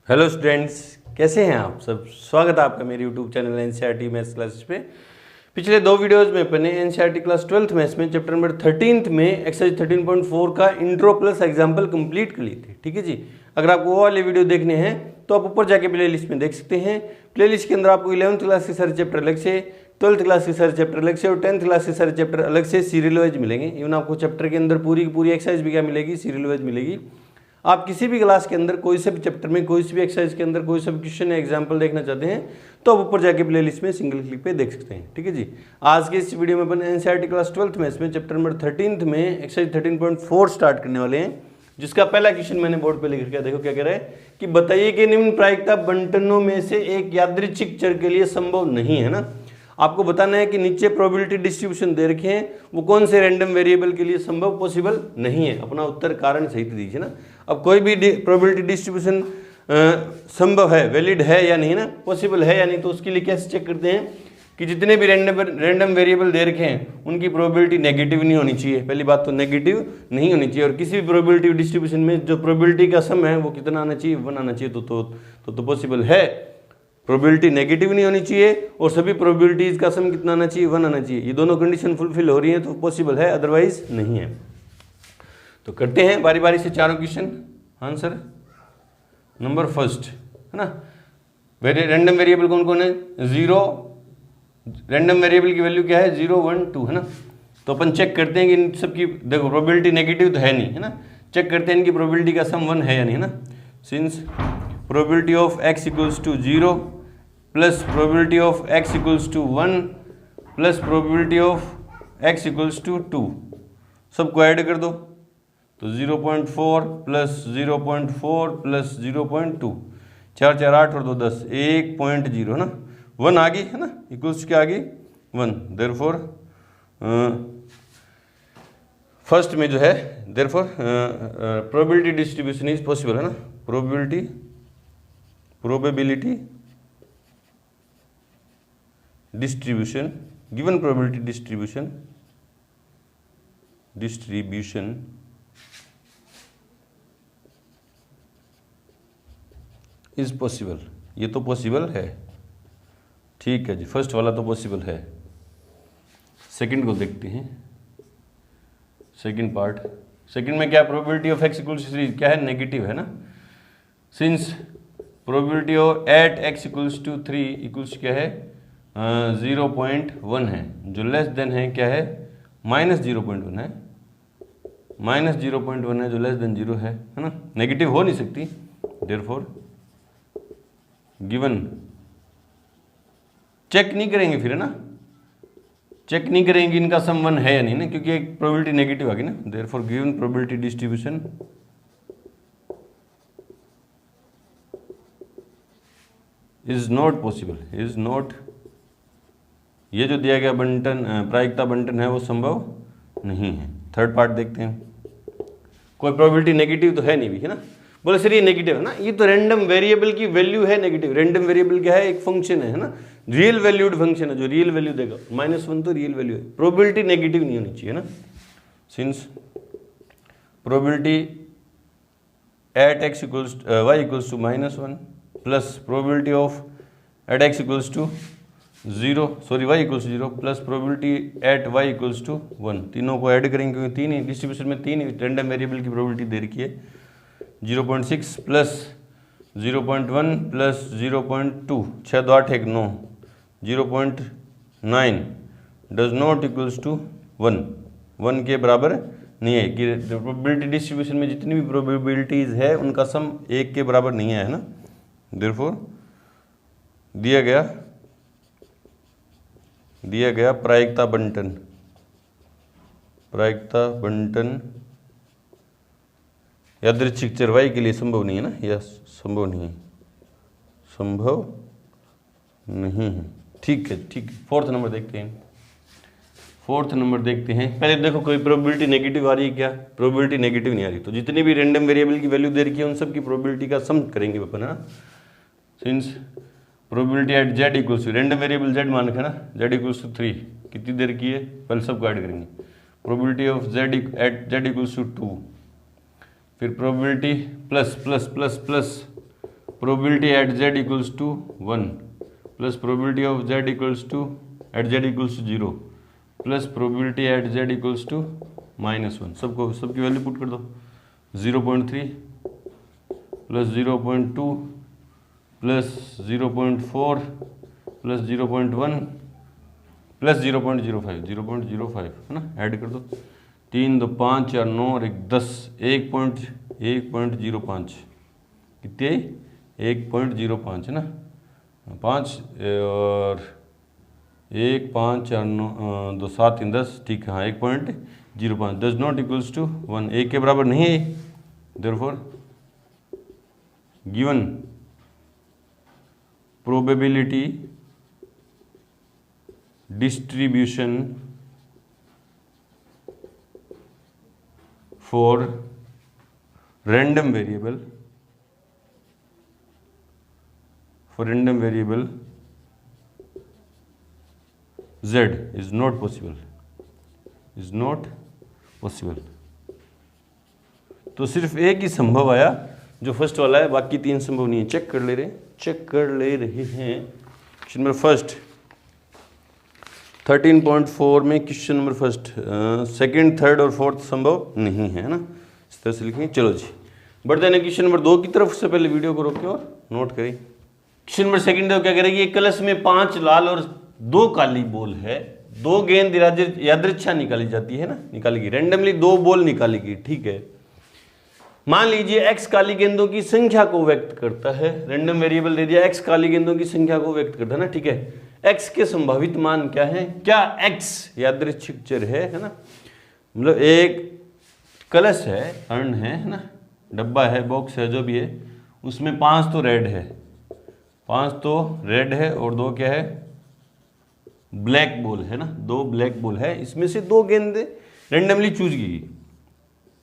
Hello students, कैसे हैं आप सब। स्वागत है आपका मेरे YouTube channel NCERT maths classes पे। पिछले दो वीडियोस में अपने एनसीईआरटी क्लास 12th मैथ्स में चैप्टर नंबर 13th में एक्सरसाइज 13.4 का इंट्रो प्लस एग्जाम्पल कंप्लीट कर लिए थे। ठीक है जी। अगर आपको वो वाले वीडियो देखने हैं तो आप ऊपर जाके प्ले लिस्ट में देख सकते हैं। प्ले लिस्ट के अंदर आपको 11th क्लास के सारे चैप्टर अलग से, 12th क्लास के सारे चैप्टर अलग से और 10th क्लास के सारे चैप्टर अलग से सीरियल वाइज मिलेंगे। इवन आपको चैप्टर के अंदर पूरी की पूरी एक्सरसाइज भी क्या मिलेगी, सीरियल वाइज मिलेगी। आप किसी भी क्लास के अंदर कोई से भी चैप्टर में कोई सी भी एक्सरसाइज के अंदर कोई सा भी क्वेश्चन या एग्जांपल देखना चाहते हैं तो आप ऊपर जाके प्लेलिस्ट में सिंगल क्लिक पे देख सकते हैं। ठीक है जी। आज के इस वीडियो में अपन एनसीईआरटी क्लास 12th में इसमें चैप्टर नंबर 13th में एक्सरसाइज 13.4 स्टार्ट करने वाले हैं, जिसका पहला क्वेश्चन मैंने बोर्ड पे लिख रखा है। देखो क्या कह रहा है कि बताइए कि निम्न प्रायिकता बंटनों में से एक यादृच्छिक चर के लिए संभव नहीं है ना। आपको बताना है कि नीचे प्रोबेबिलिटी डिस्ट्रीब्यूशन दे रखे हैं, वो कौन से रैंडम वेरिएबल के लिए संभव पॉसिबल नहीं है। अपना उत्तर कारण सहित दीजिए ना। अब कोई भी प्रोबेबिलिटी डिस्ट्रीब्यूशन संभव है, वैलिड है या नहीं ना, पॉसिबल है या नहीं, तो उसके लिए कैसे चेक करते हैं कि जितने भी रैंडम वेरिएबल दे रखे हैं उनकी प्रोबेबिलिटी नेगेटिव नहीं होनी चाहिए। पहली बात तो नेगेटिव नहीं होनी चाहिए, और किसी भी प्रोबेबिलिटी डिस्ट्रीब्यूशन में जो प्रोबेबिलिटी का सम है वो कितना आना चाहिए, 1 आना चाहिए। तो पॉसिबल है। प्रोबेबिलिटी नेगेटिव नहीं होनी चाहिए और सभी प्रोबेबिलिटीज का सम कितना आना चाहिए, 1 आना चाहिए। ये दोनों कंडीशन फुलफिल हो रही है तो पॉसिबल है, अदरवाइज नहीं है। तो करते हैं बारी बारी से चारों क्वेश्चन आंसर। नंबर फर्स्ट है ना, रैंडम वेरिएबल कौन कौन है, 0। रैंडम वेरिएबल की वैल्यू क्या है, 0 1 2 है ना। तो अपन चेक करते हैं कि इन सबकी देखो प्रोबेबिलिटी नेगेटिव तो है नहीं है ना। चेक करते हैं इनकी प्रोबेबिलिटी का सम 1 है या नहीं है ना। Since probability of x equals to 0 plus probability of x equals to 1 plus probability of x equals to 2, सबको ऐड कर दो तो 0.4 प्लस 0.4 प्लस 0.2, 4 4 8 और 2 10, 1.0 है ना। 1 आ गई है ना, इक्वल्स क्या आ गई 1। देयरफॉर फर्स्ट में जो है therefore probability distribution is possible है ना। Probability distribution, given probability distribution is possible। ये तो पॉसिबल है, ठीक है जी। फर्स्ट वाला तो पॉसिबल है। सेकंड को देखते हैं। सेकंड पार्ट, सेकंड में क्या, probability of x equals to 3 क्या है, नेगेटिव है ना। Since probability of at x equals to 3 equals क्या है 0.1 है, जो लेस देन है क्या है -0.1 है, -0.1 है जो लेस देन 0 है ना। नेगेटिव हो नहीं सकती। देयरफॉर गिवन, चेक नहीं करेंगे फिर है ना, चेक नहीं करेंगे इनका सम 1 है या नहीं ना, क्योंकि एक प्रोबेबिलिटी नेगेटिव आ गई ना। Therefore given probability distribution is not possible, is not, ये जो दिया गया बंटन प्रायिकता बंटन है वो संभव नहीं है। थर्ड पार्ट देखते हैं। कोई प्रोबेबिलिटी नेगेटिव तो है नहीं भी है ना। बोले सर ये नेगेटिव है ना, ये तो रैंडम वेरिएबल की वैल्यू है नेगेटिव। रैंडम वेरिएबल क्या है, एक फंक्शन है ना, रियल वैल्यूड फंक्शन है जो रियल वैल्यू देगा। -1 तो रियल वैल्यू है, प्रोबेबिलिटी नेगेटिव नहीं होनी चाहिए ना। Since probability at x equals y equals to -1 plus probability of at x equals to 0 sorry y equals 0 plus probability at y equals to 1, तीनों को ऐड करेंगे क्योंकि तीन ही डिस्ट्रीब्यूशन में तीन रैंडम वेरिएबल की प्रोबेबिलिटी दे रखी है। 0.6 plus 0.1 plus 0.2, 6 2 8 1 9, 0.9 does not equals to 1 के बराबर नहीं है कि प्रोबेबिलिटी डिस्ट्रीब्यूशन में जितनी भी प्रोबेबिलिटीज है उनका सम 1 के बराबर नहीं है ना। देयरफॉर दिया गया प्रायिकता बंटन यादृच्छिक चर y के लिए संभव नहीं है ना, या संभव नहीं है। ठीक है। फोर्थ नंबर देखते हैं। पहले देखो कोई प्रोबेबिलिटी नेगेटिव आ रही है क्या, प्रोबेबिलिटी नेगेटिव नहीं आ रही, तो जितनी भी रैंडम वेरिएबल की वैल्यू दे रखी है उन सब की प्रोबेबिलिटी का सम करेंगे अपन है ना। Since probability at z equals to, random variable z मान रखा है ना, z इक्वल्स टू 3 कितनी देर की है, पहले सबको ऐड करेंगे। Probability of z at z equals to 2, फिर probability plus probability at z equals to 1 plus probability of z equals to at z equals to 0 plus probability at z equals to -1। सबकी value put कर दो। 0.3 plus 0.2 plus 0.4 plus 0.1 plus 0.05 है ना, add कर दो। 3 2 5 4 9 और 1 10 1.05 कितने 1.05 है ना, 5 और 1 5 4 9 2 7 3 10 ठीक है हाँ 1.05 डज नॉट इक्वल्स टू 1 1 के बराबर नहीं है। Therefore given probability distribution for random variable z is not possible तो सिर्फ एक ही संभव आया जो फर्स्ट वाला है, बाकी 3 संभव नहीं है। चेक कर ले रहे हैं। क्वेश्चन नंबर फर्स्ट 13.4 में question number first second, third और फोर्थ संभव नहीं है ना, इस तरह से लिखेंगे। चलो जी बढ़ते हैं क्वेश्चन नंबर 2 की तरफ। से पहले वीडियो को रोकें और नोट करें। क्वेश्चन नंबर सेकंड देखो क्या करेगी। एक कलश में 5 लाल और 2 काली बॉल है। 2 गेंद यादृच्छा निकाली जाती है ना, निकालेगी रैंडमली 2 बॉल निकालेगी, ठीक है। मान लीजिए x काली गेंदों की संख्या को व्यक्त करता है। रैंडम वेरिएबल दे दिया, x काली गेंदों की संख्या को व्यक्त करता है ना, ठीक है। x के संभावित मान क्या है, क्या x यादृच्छिक चर है ना, मतलब एक कलश है, अर्न है ना, डब्बा है, बॉक्स है, जो भी है, उसमें 5 तो रेड है और 2 क्या है, ब्लैक बॉल है ना, 2 ब्लैक बॉल है। इसमें से 2 गेंद रेंडमली चूज की,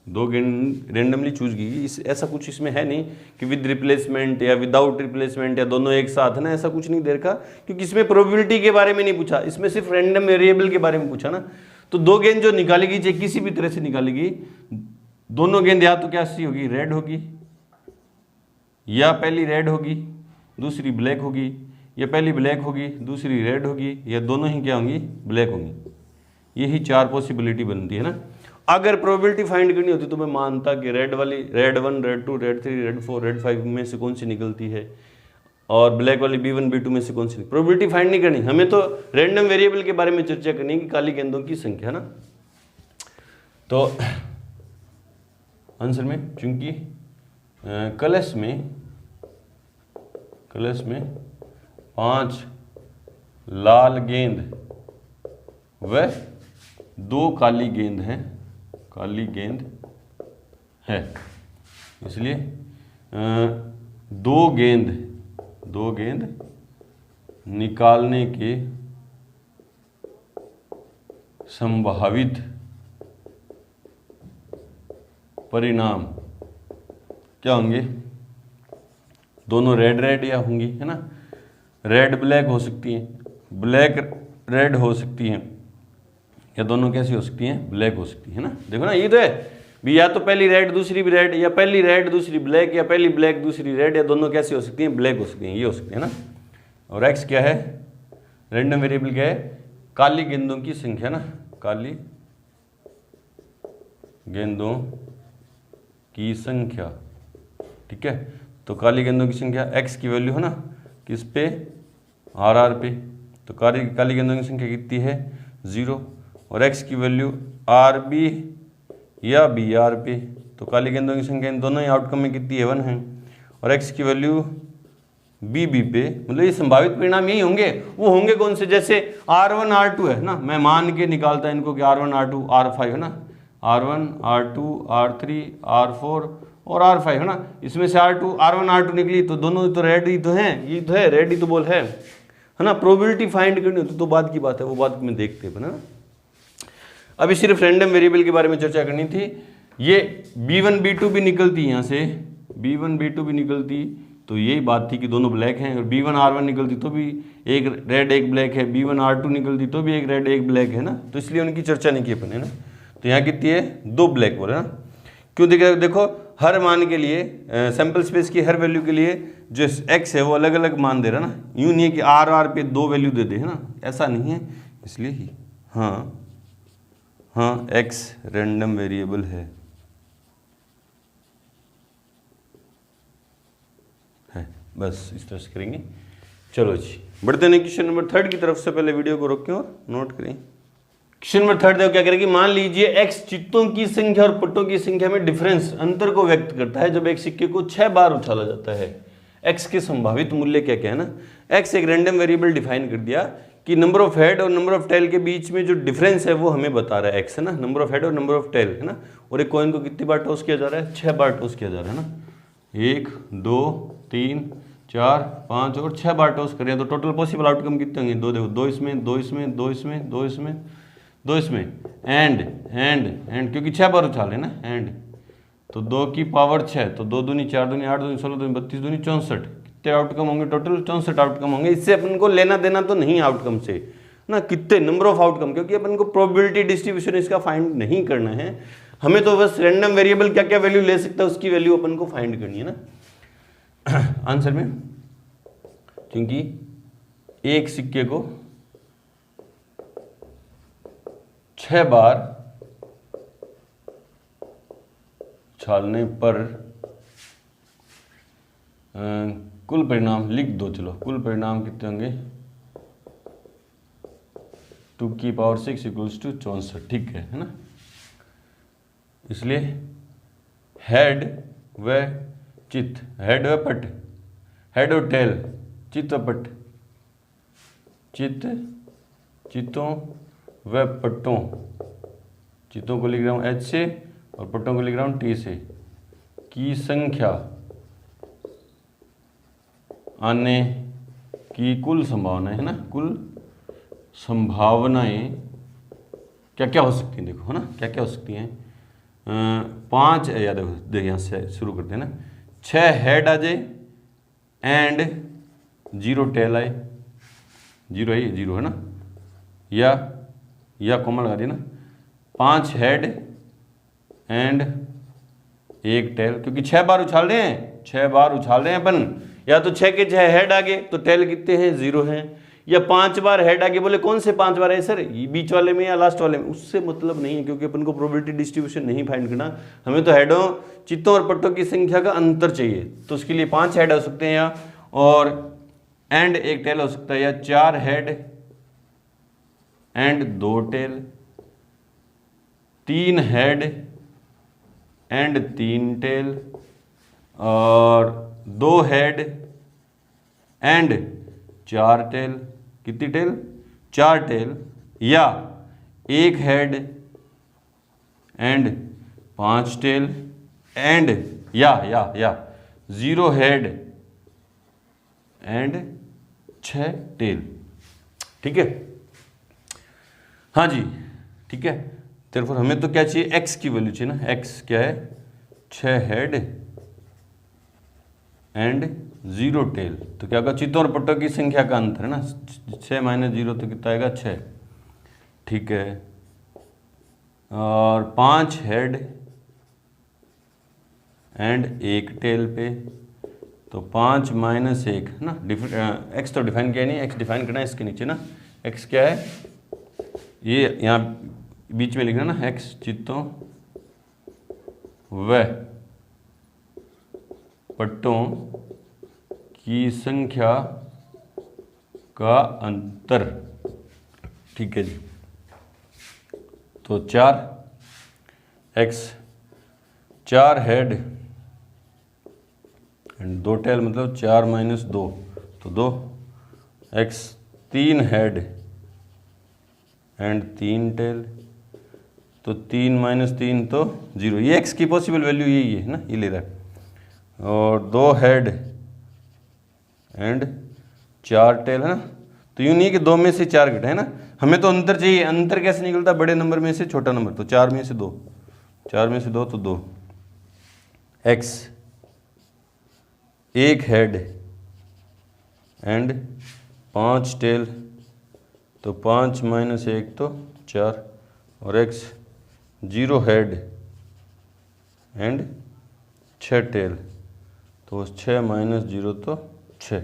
2 गेंद रेंडमली चूज की। ऐसा कुछ इसमें है नहीं कि विद रिप्लेसमेंट या विदाउट रिप्लेसमेंट या दोनों एक साथ है ना, ऐसा कुछ नहीं दे रखा, क्योंकि इसमें प्रोबेबिलिटी के बारे में नहीं पूछा, इसमें सिर्फ रैंडम वेरिएबल के बारे में पूछा ना। तो 2 गेंद जो निकालेगी, चाहे किसी भी तरह से निकालेगी, दोनों गेंद या तो क्या सी होगी, रेड होगी, या पहली रेड होगी दूसरी ब्लैक होगी, या पहली ब्लैक होगी दूसरी रेड होगी, या दोनों ही क्या होंगी, ब्लैक होंगी। यही 4 पॉसिबिलिटी बनती है ना। अगर प्रोबेबिलिटी फाइंड करनी होती तो मैं मानता कि red 1, red 2, red 3, red 4, red 5 में से कौन सी निकलती है, और ब्लैक वाली B1 B2 में से कौन सी। प्रोबेबिलिटी फाइंड नहीं करनी, हमें तो रैंडम वेरिएबल के बारे में चर्चा करनी है कि काली गेंदों की संख्या ना। तो आंसर में चूंकि कलश में 5 लाल गेंद व 2 काली गेंद है, इसलिए 2 गेंद निकालने के संभावित परिणाम क्या होंगे, दोनों रेड या होंगी है ना, रेड ब्लैक हो सकती हैं, ब्लैक रेड हो सकती हैं, या दोनों कैसी हो सकती हैं, ब्लैक हो सकती है ना। देखो ना, ये तो है भी, या तो पहली रेड दूसरी भी रेड, या पहली रेड दूसरी ब्लैक, या पहली ब्लैक दूसरी रेड, या दोनों कैसी हो सकती हैं, ब्लैक हो सकती हैं, ये हो सकती है ना। और x क्या है, रैंडम वेरिएबल क्या है, काली गेंदों की संख्या ना, काली गेंदों की संख्या, ठीक है। तो काली गेंदों की संख्या x की वैल्यू है ना, किस पे, RR पे, तो काली गेंदों की संख्या कितनी है, 0, और x की वैल्यू RB या BR पे, तो काली गेंदों की संख्या इन दोनों ही आउटकम में कितनी है, 1 है, और x की वैल्यू BB पे, मतलब ये संभावित परिणाम यही होंगे। वो होंगे कौन से, जैसे R1 R2 है ना, मैं मान के निकालता इनको कि R1 R2 R5 है ना, R1 R2 R3 R4 और R5 है ना, इसमें से R1 R2 निकली तो दोनों तो रेड ही तो हैं, ये तो है रेड ही तो बोल है ना। प्रोबेबिलिटी फाइंड करनी होती तो बाद की बात है, वो बात में देखते हैं ना। अभी सिर्फ रैंडम वेरिएबल के बारे में चर्चा करनी थी। ये B1 B2 भी निकलती, यहाँ से B1 B2 भी निकलती तो यही बात थी कि दोनों ब्लैक हैं, और B1 R1 निकलती तो भी एक रेड एक ब्लैक है, B1 R2 निकलती तो भी एक रेड एक ब्लैक है ना, तो इसलिए उनकी चर्चा नहीं की अपन है ना। तो यहाँ कितनी है, 2 ब्लैक बोले ना। क्यों देखो हर मान के लिए सैंपल स्पेस की हर वैल्यू के लिए जो x है वो अलग अलग मान दे रहा ना, यूँ नहीं है कि R पे 2 वैल्यू दे दे, है ना, ऐसा नहीं है, इसलिए ही हाँ x रैंडम वेरिएबल है बस इस तरह से करेंगे। चलो जी बढ़ते हैं क्वेश्चन नंबर 3 की तरफ। से पहले वीडियो को रोकें और नोट करें। क्वेश्चन नंबर 3 देखो क्या करेगी, मान लीजिए x चित्तों की संख्या और पट्टों की संख्या में डिफरेंस अंतर को व्यक्त करता है जब एक सिक्के को 6 बार उछाला जाता है। x के संभावित मूल्य क्या क्या है ना, x एक रैंडम वेरिएबल डिफाइन कर दिया कि नंबर ऑफ हेड और नंबर ऑफ टेल के बीच में जो डिफरेंस है वो हमें बता रहा है x, है ना, नंबर ऑफ हेड और नंबर ऑफ टेल, है ना, और एक कॉइन को कितनी बार टॉस किया जा रहा है, 6 बार टॉस किया जा रहा है ना, 1 2 3 4 5 और 6 बार टॉस करें तो टोटल पॉसिबल आउटकम कितने होंगे, 2 देखो, 2 इसमें 2 इसमें 2 इसमें 2 इसमें 2 इसमें एंड क्योंकि 6 बार उछाले ना, एंड तो 2 की पावर 6 तो 2 दूनी 4 दूनी 8 दूनी 16 दूनी 32 दूनी 64, कितने आउटकम होंगे, टोटल 64 आउटकम होंगे। इससे अपन को लेना देना तो नहीं आउटकम से ना, कितने नंबर ऑफ आउटकम, क्योंकि अपन को प्रोबेबिलिटी डिस्ट्रीब्यूशन इसका फाइंड नहीं करना है, हमें तो बस रैंडम वेरिएबल क्या क्या वैल्यू ले सकता है उसकी वैल्यू अपन को फाइंड करनी है ना आंसर में। क्योंकि एक सिक्के को 6 बार उछालने पर कुल परिणाम लिख दो, चलो कुल परिणाम कितने होंगे, 2 की पावर 6 इक्वल्स टू 64, ठीक है ना। इसलिए हेड व चित्त, हेड व पट, हेड और टेल, चित्त व पट, चित्तों व पट्टों, चित्तों को लिख रहा हूँ H से और पट्टों को लिख रहा हूँ T से, की संख्या आने की कुल संभावनाएं, है ना, कुल संभावनाएं क्या क्या हो सकती हैं, देखो है ना, क्या क्या हो सकती हैं, 5 या देखो यहाँ से शुरू करते हैं ना, 6 हेड आ जाए एंड 0 टेल आए, 0 है, ये 0 है ना, या कॉमन लगा दिया ना, 5 हेड एंड 1 टेल, क्योंकि 6 बार उछाल रहे हैं, 6 बार उछाल रहे हैं अपन, या तो 6 के 6 हेड आगे तो टेल कितने हैं, 0 हैं, या 5 बार हेड आगे, बोले कौन से 5 बार है सर, बीच वाले में या लास्ट वाले में, उससे मतलब नहीं है, क्योंकि अपन को प्रोबेबिलिटी डिस्ट्रीब्यूशन नहीं फाइंड करना, हमें तो हेडों, चित्तों और पट्टों की संख्या का अंतर चाहिए, तो उसके लिए 5 हेड हो सकते हैं या, और एंड 1 टेल हो सकता है, या 4 head and 2 tail, 3 head and 3 tail, और 2 हेड एंड 4 टेल, कितनी टेल, 4 टेल, या 1 हेड एंड 5 टेल, एंड या 0 हेड एंड 6 टेल, ठीक है, हाँ जी ठीक है। तैरफॉर हमें तो क्या चाहिए, x की वैल्यू चाहिए ना, x क्या है, 6 हेड एंड 0 टेल, तो क्या होगा, चित्तों और पट्टों की संख्या का अंतर है ना, 6 माइनस 0 तो कितना आएगा, 6, ठीक है, और 5 हेड एंड 1 टेल पे, तो 5 माइनस 1 ना, x तो डिफाइन किया नहीं, x डिफाइन करना है इसके नीचे ना, x क्या है, ये यहाँ बीच में लिखना ना, x चित्तों व पट्टों की संख्या का अंतर, ठीक है जी, तो 4 हेड एंड 2 टेल, मतलब 4 माइनस 2 तो 2, x 3 हेड एंड 3 टेल, तो 3 माइनस 3 तो 0, ये x की पॉसिबल वैल्यू यही है ना, ये ले रहा है, और 2 हेड एंड 4 टेल, है ना, तो यूँ नहीं है कि 2 में से 4 घटा, है ना, हमें तो अंतर चाहिए, अंतर कैसे निकलता, बड़े नंबर में से छोटा नंबर, तो 4 में से 2, 4 में से 2 तो 2, x 1 हेड एंड 5 टेल, तो 5 माइनस 1 तो 4, और x 0 हेड एंड 6 टेल, तो 6 माइनस 0 तो 6,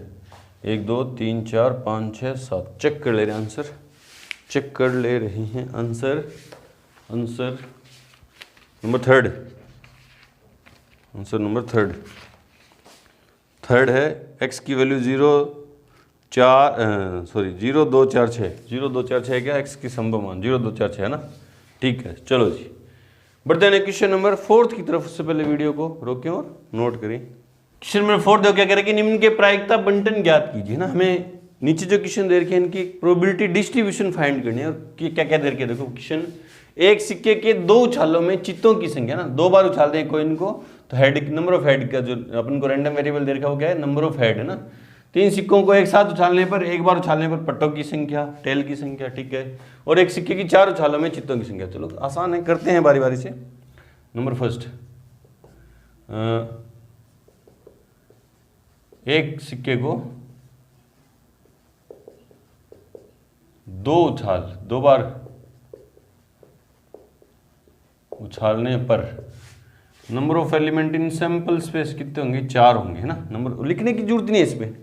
1 2 3 4 5 6 7। चेक कर ले रहे हैं आंसर, चेक कर ले रहे हैं answer. Answer number third, answer number third है x की वैल्यू 0 2 4 6, 0 2 4 6 क्या x की संभव मान 0 2 4 6 है ना। ठीक है, चलो जी बढ़ते हैं क्वेश्चन नंबर 4 की तरफ। उससे पहले वीडियो को रोकें और नोट करें। क्वेश्चन नंबर 4 देखो क्या कह रहे हैं कि निम्न के प्रायिकता बंटन ज्ञात कीजिए ना। हमें नीचे जो क्वेश्चन दे रखे हैं इनकी प्रोबेबिलिटी डिस्ट्रीब्यूशन फाइंड करनी है। और क्या क्या दे रखे हैं देखो क्वेश्चन, एक सिक्के के 2 उछालों में चित्तों की संख्या ना, 2 बार उछाल दें कोइन को तो हेड, नंबर ऑफ हेड का जो अपन को रैंडम वेरिएबल दे रखा है वो क्या है, नंबर ऑफ हेड है ना। 3 सिक्कों को एक साथ उछालने पर, एक बार उछालने पर पट्टों की संख्या, टेल की संख्या, ठीक है। और एक सिक्के की 4 उछालों में चित्तों की संख्या। चलो आसान है, करते हैं बारी बारी से। नंबर फर्स्ट, एक सिक्के को 2 उछाल, 2 बार उछालने पर number of element in sample space कितने होंगे, 4 होंगे है ना। नंबर लिखने की जरूरत नहीं है इसमें,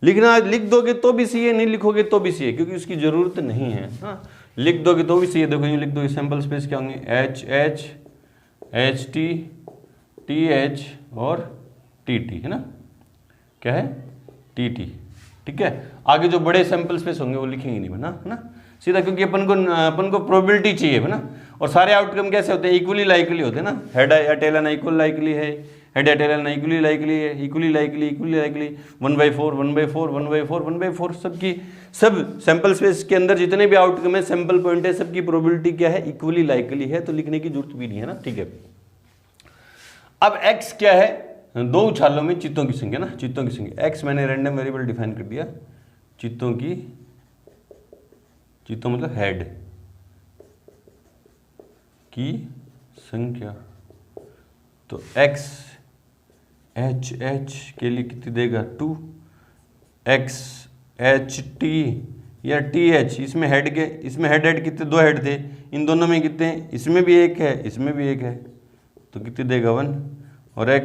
लिखना लिख दोगे तो भी सही है, नहीं लिखोगे तो भी सही है, क्योंकि उसकी जरूरत नहीं है। हाँ लिख दोगे तो भी सही है। देखो ये लिख दोगे सैंपल स्पेस क्या होंगे, H H, H T, T H और टी टी है ना। क्या है, टी टी, ठीक है। आगे जो बड़े सैंपल स्पेस होंगे वो लिखेंगे नहीं बना है ना सीधा, क्योंकि अपन को प्रोबेबिलिटी चाहिए है ना। और सारे आउटकम कैसे होते हैं, इक्वली लाइकली होते हैं ना। हेड या टेल एन इक्वल लाइकली है, हेड या टेल एन इक्वली लाइकली है, इक्वली लाइकली 1/4 1/4 1/4 1/4 सबकी सब सैंपल स्पेस के अंदर जितने भी आउटकम है, सैंपल पॉइंट है, सबकी प्रोबेबिलिटी क्या है, इक्वली लाइकली है। तो लिखने की जरूरत भी नहीं है ना, ठीक है। अब x क्या है, 2 उछालों में चित्तों की संख्या ना, चित्तों की संख्या। x मैंने रैंडम वेरिएबल डिफाइन कर दिया, चित्तों मतलब हेड की संख्या। तो x एच एच के लिए कितनी देगा 2, x एच टी या टी एच, इसमें हेड के, इसमें हेड कितने, 2 हेड थे, इन दोनों में कितने, इसमें भी 1 है, इसमें भी 1 है, तो कितनी देगा 1। और x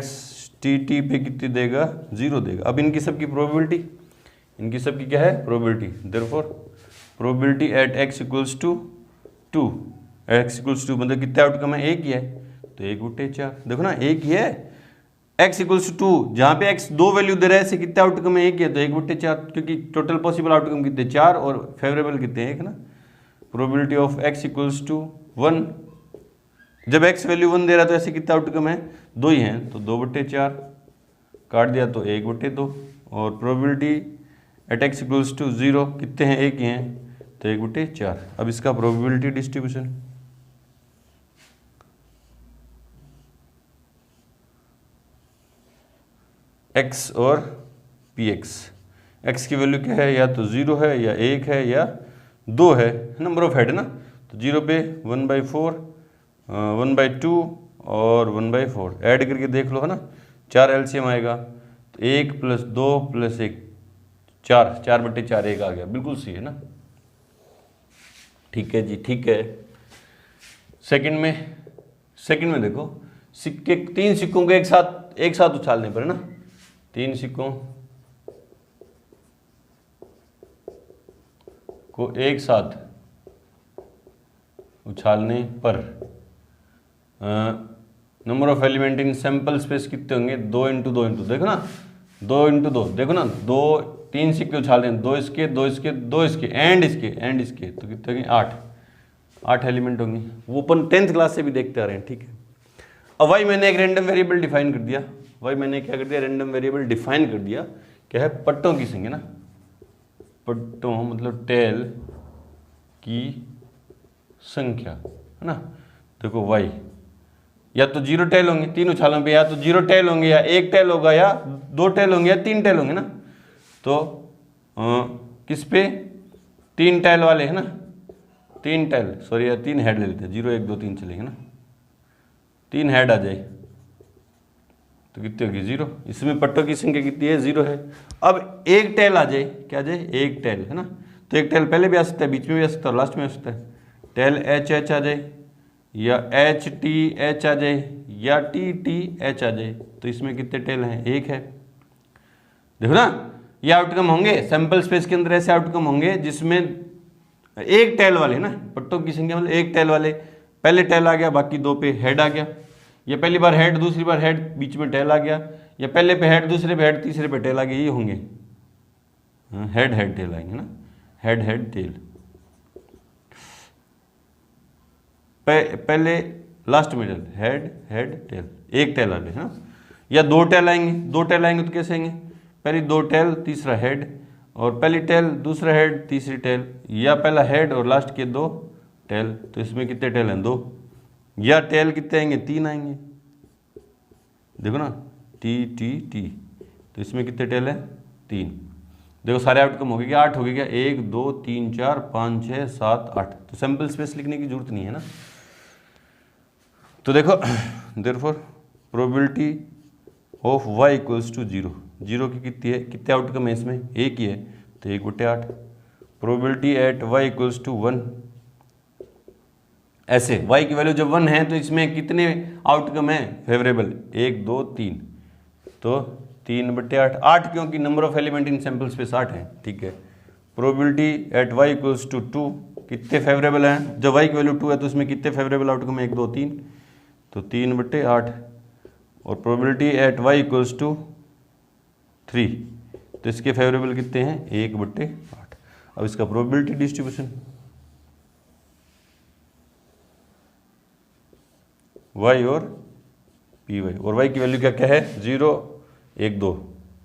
टी टी पे कितनी देगा 0 देगा। अब इनकी सबकी प्रोबेबिलिटी, इनकी सबकी क्या है, probability. Therefore probability at x equals to 2, x equals 2 मतलब कितने आउटकम है, 1 ही है, तो 1/4। देखो ना 1 ही है, x इक्वल्स टू 2, जहाँ पे x 2 वैल्यू दे रहा है, इससे कितने आउटकम है, 1 ही है, तो 1/4, क्योंकि टोटल पॉसिबल आउटकम कितने 4 और फेवरेबल कितने 1 है ना। Probability of x equals to 1, जब x वैल्यू 1 दे रहा है तो ऐसे कितना आउटकम है, 2 ही हैं, तो 2/4 काट दिया तो 1/2। और probability at x equals to 0 कितने हैं, 1 ही हैं, तो 1/4। अब इसका प्रोबेबिलिटी डिस्ट्रीब्यूशन, x और px, x की वैल्यू क्या है, या तो 0 है या 1 है या 2 है, नंबर ऑफ हेड है ना। तो 0 पे 1/4, 1/2 और 1/4 ऐड करके देख लो है ना, 4 एलसीएम आएगा, तो 1 + 2 + 1 4, 4/4 1 आ गया, बिल्कुल सही है ना। ठीक है जी, ठीक है। सेकंड में देखो, सिक्के 3 सिक्कों को एक साथ उछालने पर है ना, 3 सिक्कों को एक साथ उछालने पर number of element in sample space कितने होंगे, 2 × 2 × देखो ना, 2 × 2 देखो ना, 3 सिक्के उछाल रहे हैं, 2 इसके 2 इसके 2 इसके एंड इसके, तो कितने होंगे, 8 एलिमेंट होंगे। वो अपन 10th क्लास से भी देखते आ रहे हैं, ठीक है। अब भाई मैंने एक रैंडम वेरिएबल डिफाइन कर दिया, रैंडम वेरिएबल डिफाइन कर दिया, क्या है, पट्टों की संख्या ना, पट्टों मतलब टेल की संख्या है ना। देखो y या तो 0 टेल होंगे 3 उछालों पे, या तो 0 टेल होंगे, या 1 टेल होगा, या 2 टेल होंगे, या 3 टेल होंगे ना। तो किस पे, 3 टेल वाले है ना, 3 टेल सॉरी, या 3 हेड ले लेते हैं, 0 1 2 3 चलेंगे ना, 3 हेड आ जाए तो कितनी होगी 0। इसमें पट्टों की संख्या कितनी है, 0 है। अब 1 टेल आ जाए, क्या आ जाए, 1 टेल है ना, तो 1 टेल पहले भी आ सकता है, बीच में भी आ सकता है, लास्ट में आ सकता है। टेल एच एच आ जाए, या एच टी एच आ जाए, या टी टी एच आ जाए तो इसमें कितने टेल हैं, एक है। देखो ना, ये आउटकम होंगे सैंपल स्पेस के अंदर, ऐसे आउटकम होंगे जिसमें एक टेल वाले ना, पट्टों की संख्या मतलब एक टेल वाले, पहले टेल आ गया बाकी दो पे हेड आ गया, या पहली बार हेड दूसरी बार हेड बीच में टेल आ गया, या पहले पे हेड दूसरे पे हेड तीसरे पे टेल आ गया, ये होंगे हेड हेड टेल आएंगे ना, हेड हेड टेल। पहले last middle head head tail, एक टेल आ गया है ना, या दो टेल आएंगे, दो टेल आएंगे तो कैसे आएंगे, पहली दो टेल तीसरा हेड, और पहली टेल दूसरा हेड तीसरी टेल, या पहला हेड और लास्ट के दो टेल, तो इसमें कितने टेल हैं, दो, या टेल कितने आएंगे, तीन आएंगे। देखो ना टी टी टी, तो इसमें कितने टेल हैं, तीन। देखो सारे आउटकम हो गए क्या, 8 हो गए क्या, 1 2 3 4 5 6 7 8, तो सैंपल स्पेस लिखने की जरूरत नहीं है ना। तो देखो therefore probability of y equals to 0, 0 की कितनी है, कितने आउटकम है इसमें, एक ही है, तो 1/8। Probability at y equals to 1, ऐसे y की वैल्यू जब 1 है तो इसमें कितने आउटकम है फेवरेबल, 1 2 3, तो 3/8, 8 क्योंकि number of element in sample space 8 है, ठीक है। Probability at y equals to 2, कितने फेवरेबल हैं, जब y की वैल्यू 2 है तो उसमें कितने फेवरेबल आउटकम है, 1 2 3, तो 3/8। और probability at y equals to 3, तो इसके फेवरेबल कितने हैं, 1/8। अब इसका प्रोबेबिलिटी डिस्ट्रीब्यूशन y और पी वाई, और y की वैल्यू क्या क्या है, 0 1 2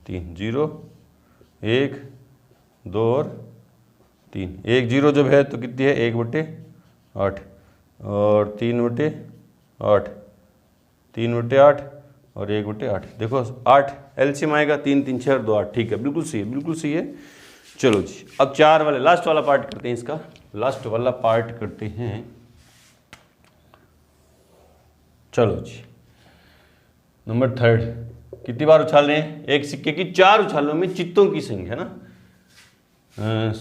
3, 0 1 2 और 3, 1 0 जब है तो कितनी है, 1/8, और 3/8, 3/8 और 1/8। देखो 8 एलसीएम आएगा, 3 3 6 और 2 8, ठीक है, बिल्कुल सही है, बिल्कुल सही है। चलो जी अब 4 वाले लास्ट वाला पार्ट करते हैं, इसका लास्ट वाला पार्ट करते हैं। चलो जी नंबर 3, कितनी बार उछाल रहे हैं, एक सिक्के की 4 उछालों में चित्तों की संख्या ना, एक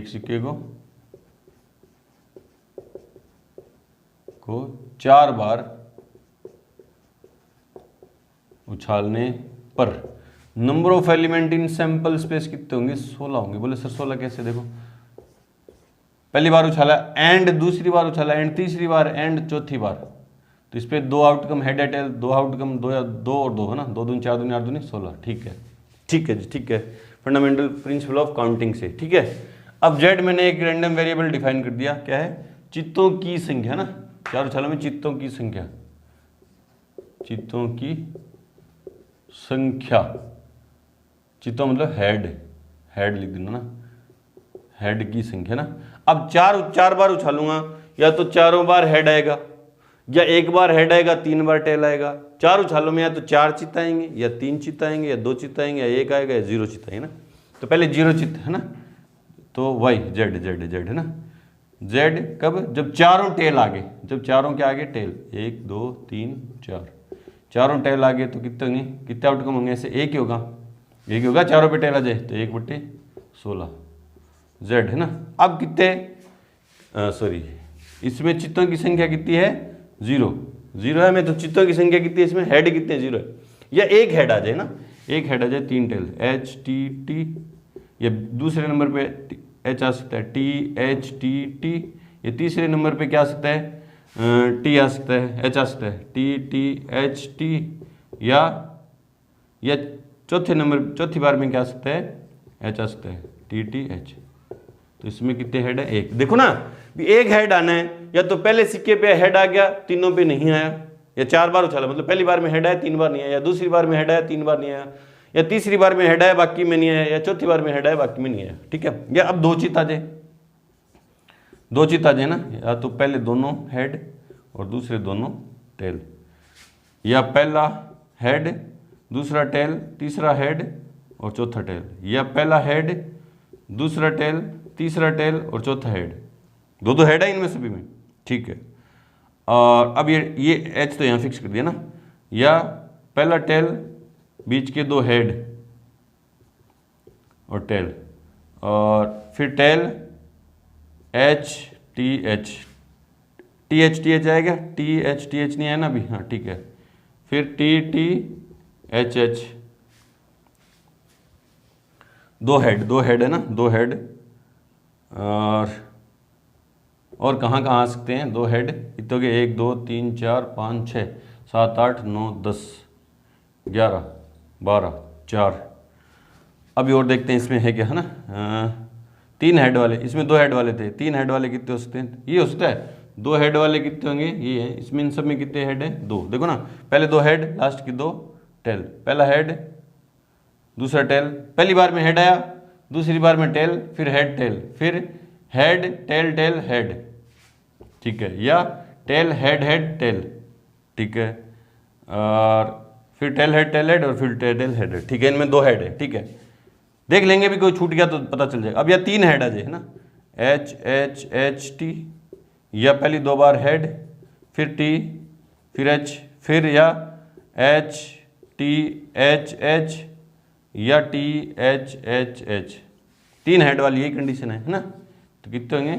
सिक्के को 4 बार उछालने पर number of element in sample space कितने होंगे, 16 होंगे। बोले सर 16 कैसे, देखो पहली बार उछाला एंड, दूसरी बार उछाला एंड, तीसरी बार एंड, चौथी बार, तो इस पे 2 आउटकम हेड एटेल, 2 आउटकम 2 और 2 है ना, 2 दूनी 4 दूनी 8 दूनी 16, ठीक है, ठीक है जी, ठीक है, फंडामेंटल प्रिंसिपल ऑफ काउंटिंग से, ठीक है। अब जेड मैंने एक रैंडम वेरिएबल डिफाइन कर दिया, क्या है, चित्तों की संख्या ना, 4 उछालों में चित्तों की संख्या, चित्तों की संख्या, चित्तों मतलब हेड, हेड लिख देना ना, हेड की संख्या ना। अब 4 बार उछालूंगा, या तो चारों बार हेड आएगा, या एक बार हेड आएगा 3 बार टेल आएगा। 4 उछालों में या तो 4 चित्त आएंगे, या 3 चित्त आएंगे, या 2 चित्त आएंगे, या 1 आएगा, या 0 चित्त आएंगे ना। तो पहले 0 चित्त है ना, तो वाई जेड जेड जेड है ना, जेड कब, जब चारों टेल आगे, जब चारों के आगे टेल, 1 2 3 4, चारों टेल आगे तो कितने होंगे, कितने आउटकम होंगे, ऐसे एक ही होगा, एक ही होगा, चारों पे टेल आ जाए तो 1/16 जेड है ना। अब कितने, सॉरी इसमें चित्तों की संख्या कितनी है, 0 है में, तो चित्तों की संख्या कितनी है इसमें, हेड कितने, 0 है, या एक हेड आ जाए ना, एक हेड आ जाए, 3 टेल एच टी टी, या दूसरे नंबर पे एच आ सकता है, टी एच टी टी, या तीसरे नंबर पे क्या आ सकता है, टी आ सकता है, एच आ सकता है, टी टी एच टी, या चौथी बार में क्या आ सकता है, एच आ सकता है, टी टी एच। तो इसमें कितने हेड है, एक। देखो ना एक हेड आना है, या तो पहले सिक्के पे हेड आ गया, तीनों पे नहीं आया, या 4 बार उछाला मतलब पहली बार में हेड आया 3 बार नहीं आया, या दूसरी बार में हेड आया 3 बार नहीं आया, या तीसरी बार में हेड आया बाकी में नहीं आया, या चौथी बार में हेड आया बाकी में नहीं आया, ठीक है। या अब 2 चित्त आ जाए, 2 चित्त आ जाए ना, या तो पहले दोनों हेड और दूसरे दोनों टेल, या पहला हेड दूसरा टेल तीसरा हेड और चौथा टेल, या पहला हेड दूसरा टेल तीसरा टेल और चौथा हेड, 2 हेड है इनमें सभी में, ठीक है। और अब ये एच तो यहाँ फिक्स कर दिया ना, या पहला टेल बीच के 2 हेड और टेल, और फिर tail H T H, TH आएगा, TH नहीं है ना अभी, हाँ ठीक है, फिर TTHH, दो हेड है ना, दो हेड, और कहाँ आ सकते हैं दो हेड, कितने हो गए 1 2 3 4 5 6 7 8 9 10 11 12 4। अभी और देखते हैं इसमें है क्या, है ना, 3 हेड वाले, इसमें 2 हेड वाले थे, 3 हेड वाले कितने हो सकते हैं, ये हो सकता है 2 हेड वाले कितने होंगे, ये है, इसमें इन सब में कितने हेड है 2, देखो ना, पहले 2 हेड, लास्ट की 2 टेल, पहला हेड दूसरा टेल, पहली बार में हेड आया, दूसरी बार में टेल, फिर हेड टेल, फिर हेड टेल टेल हेड, ठीक है, या टेल हेड हेड टेल, ठीक है, और फिर टेल हेड और फिर टेल हेड, ठीक है, इनमें 2 हेड है, ठीक है, देख लेंगे भी कोई छूट गया तो पता चल जाएगा। अब या 3 हेड आ जाए, है ना, HHHT, या पहली 2 बार हेड, फिर T, फिर H, फिर या HTHH या THHH, 3 हेड वाली यही कंडीशन है ना, तो कितने होंगे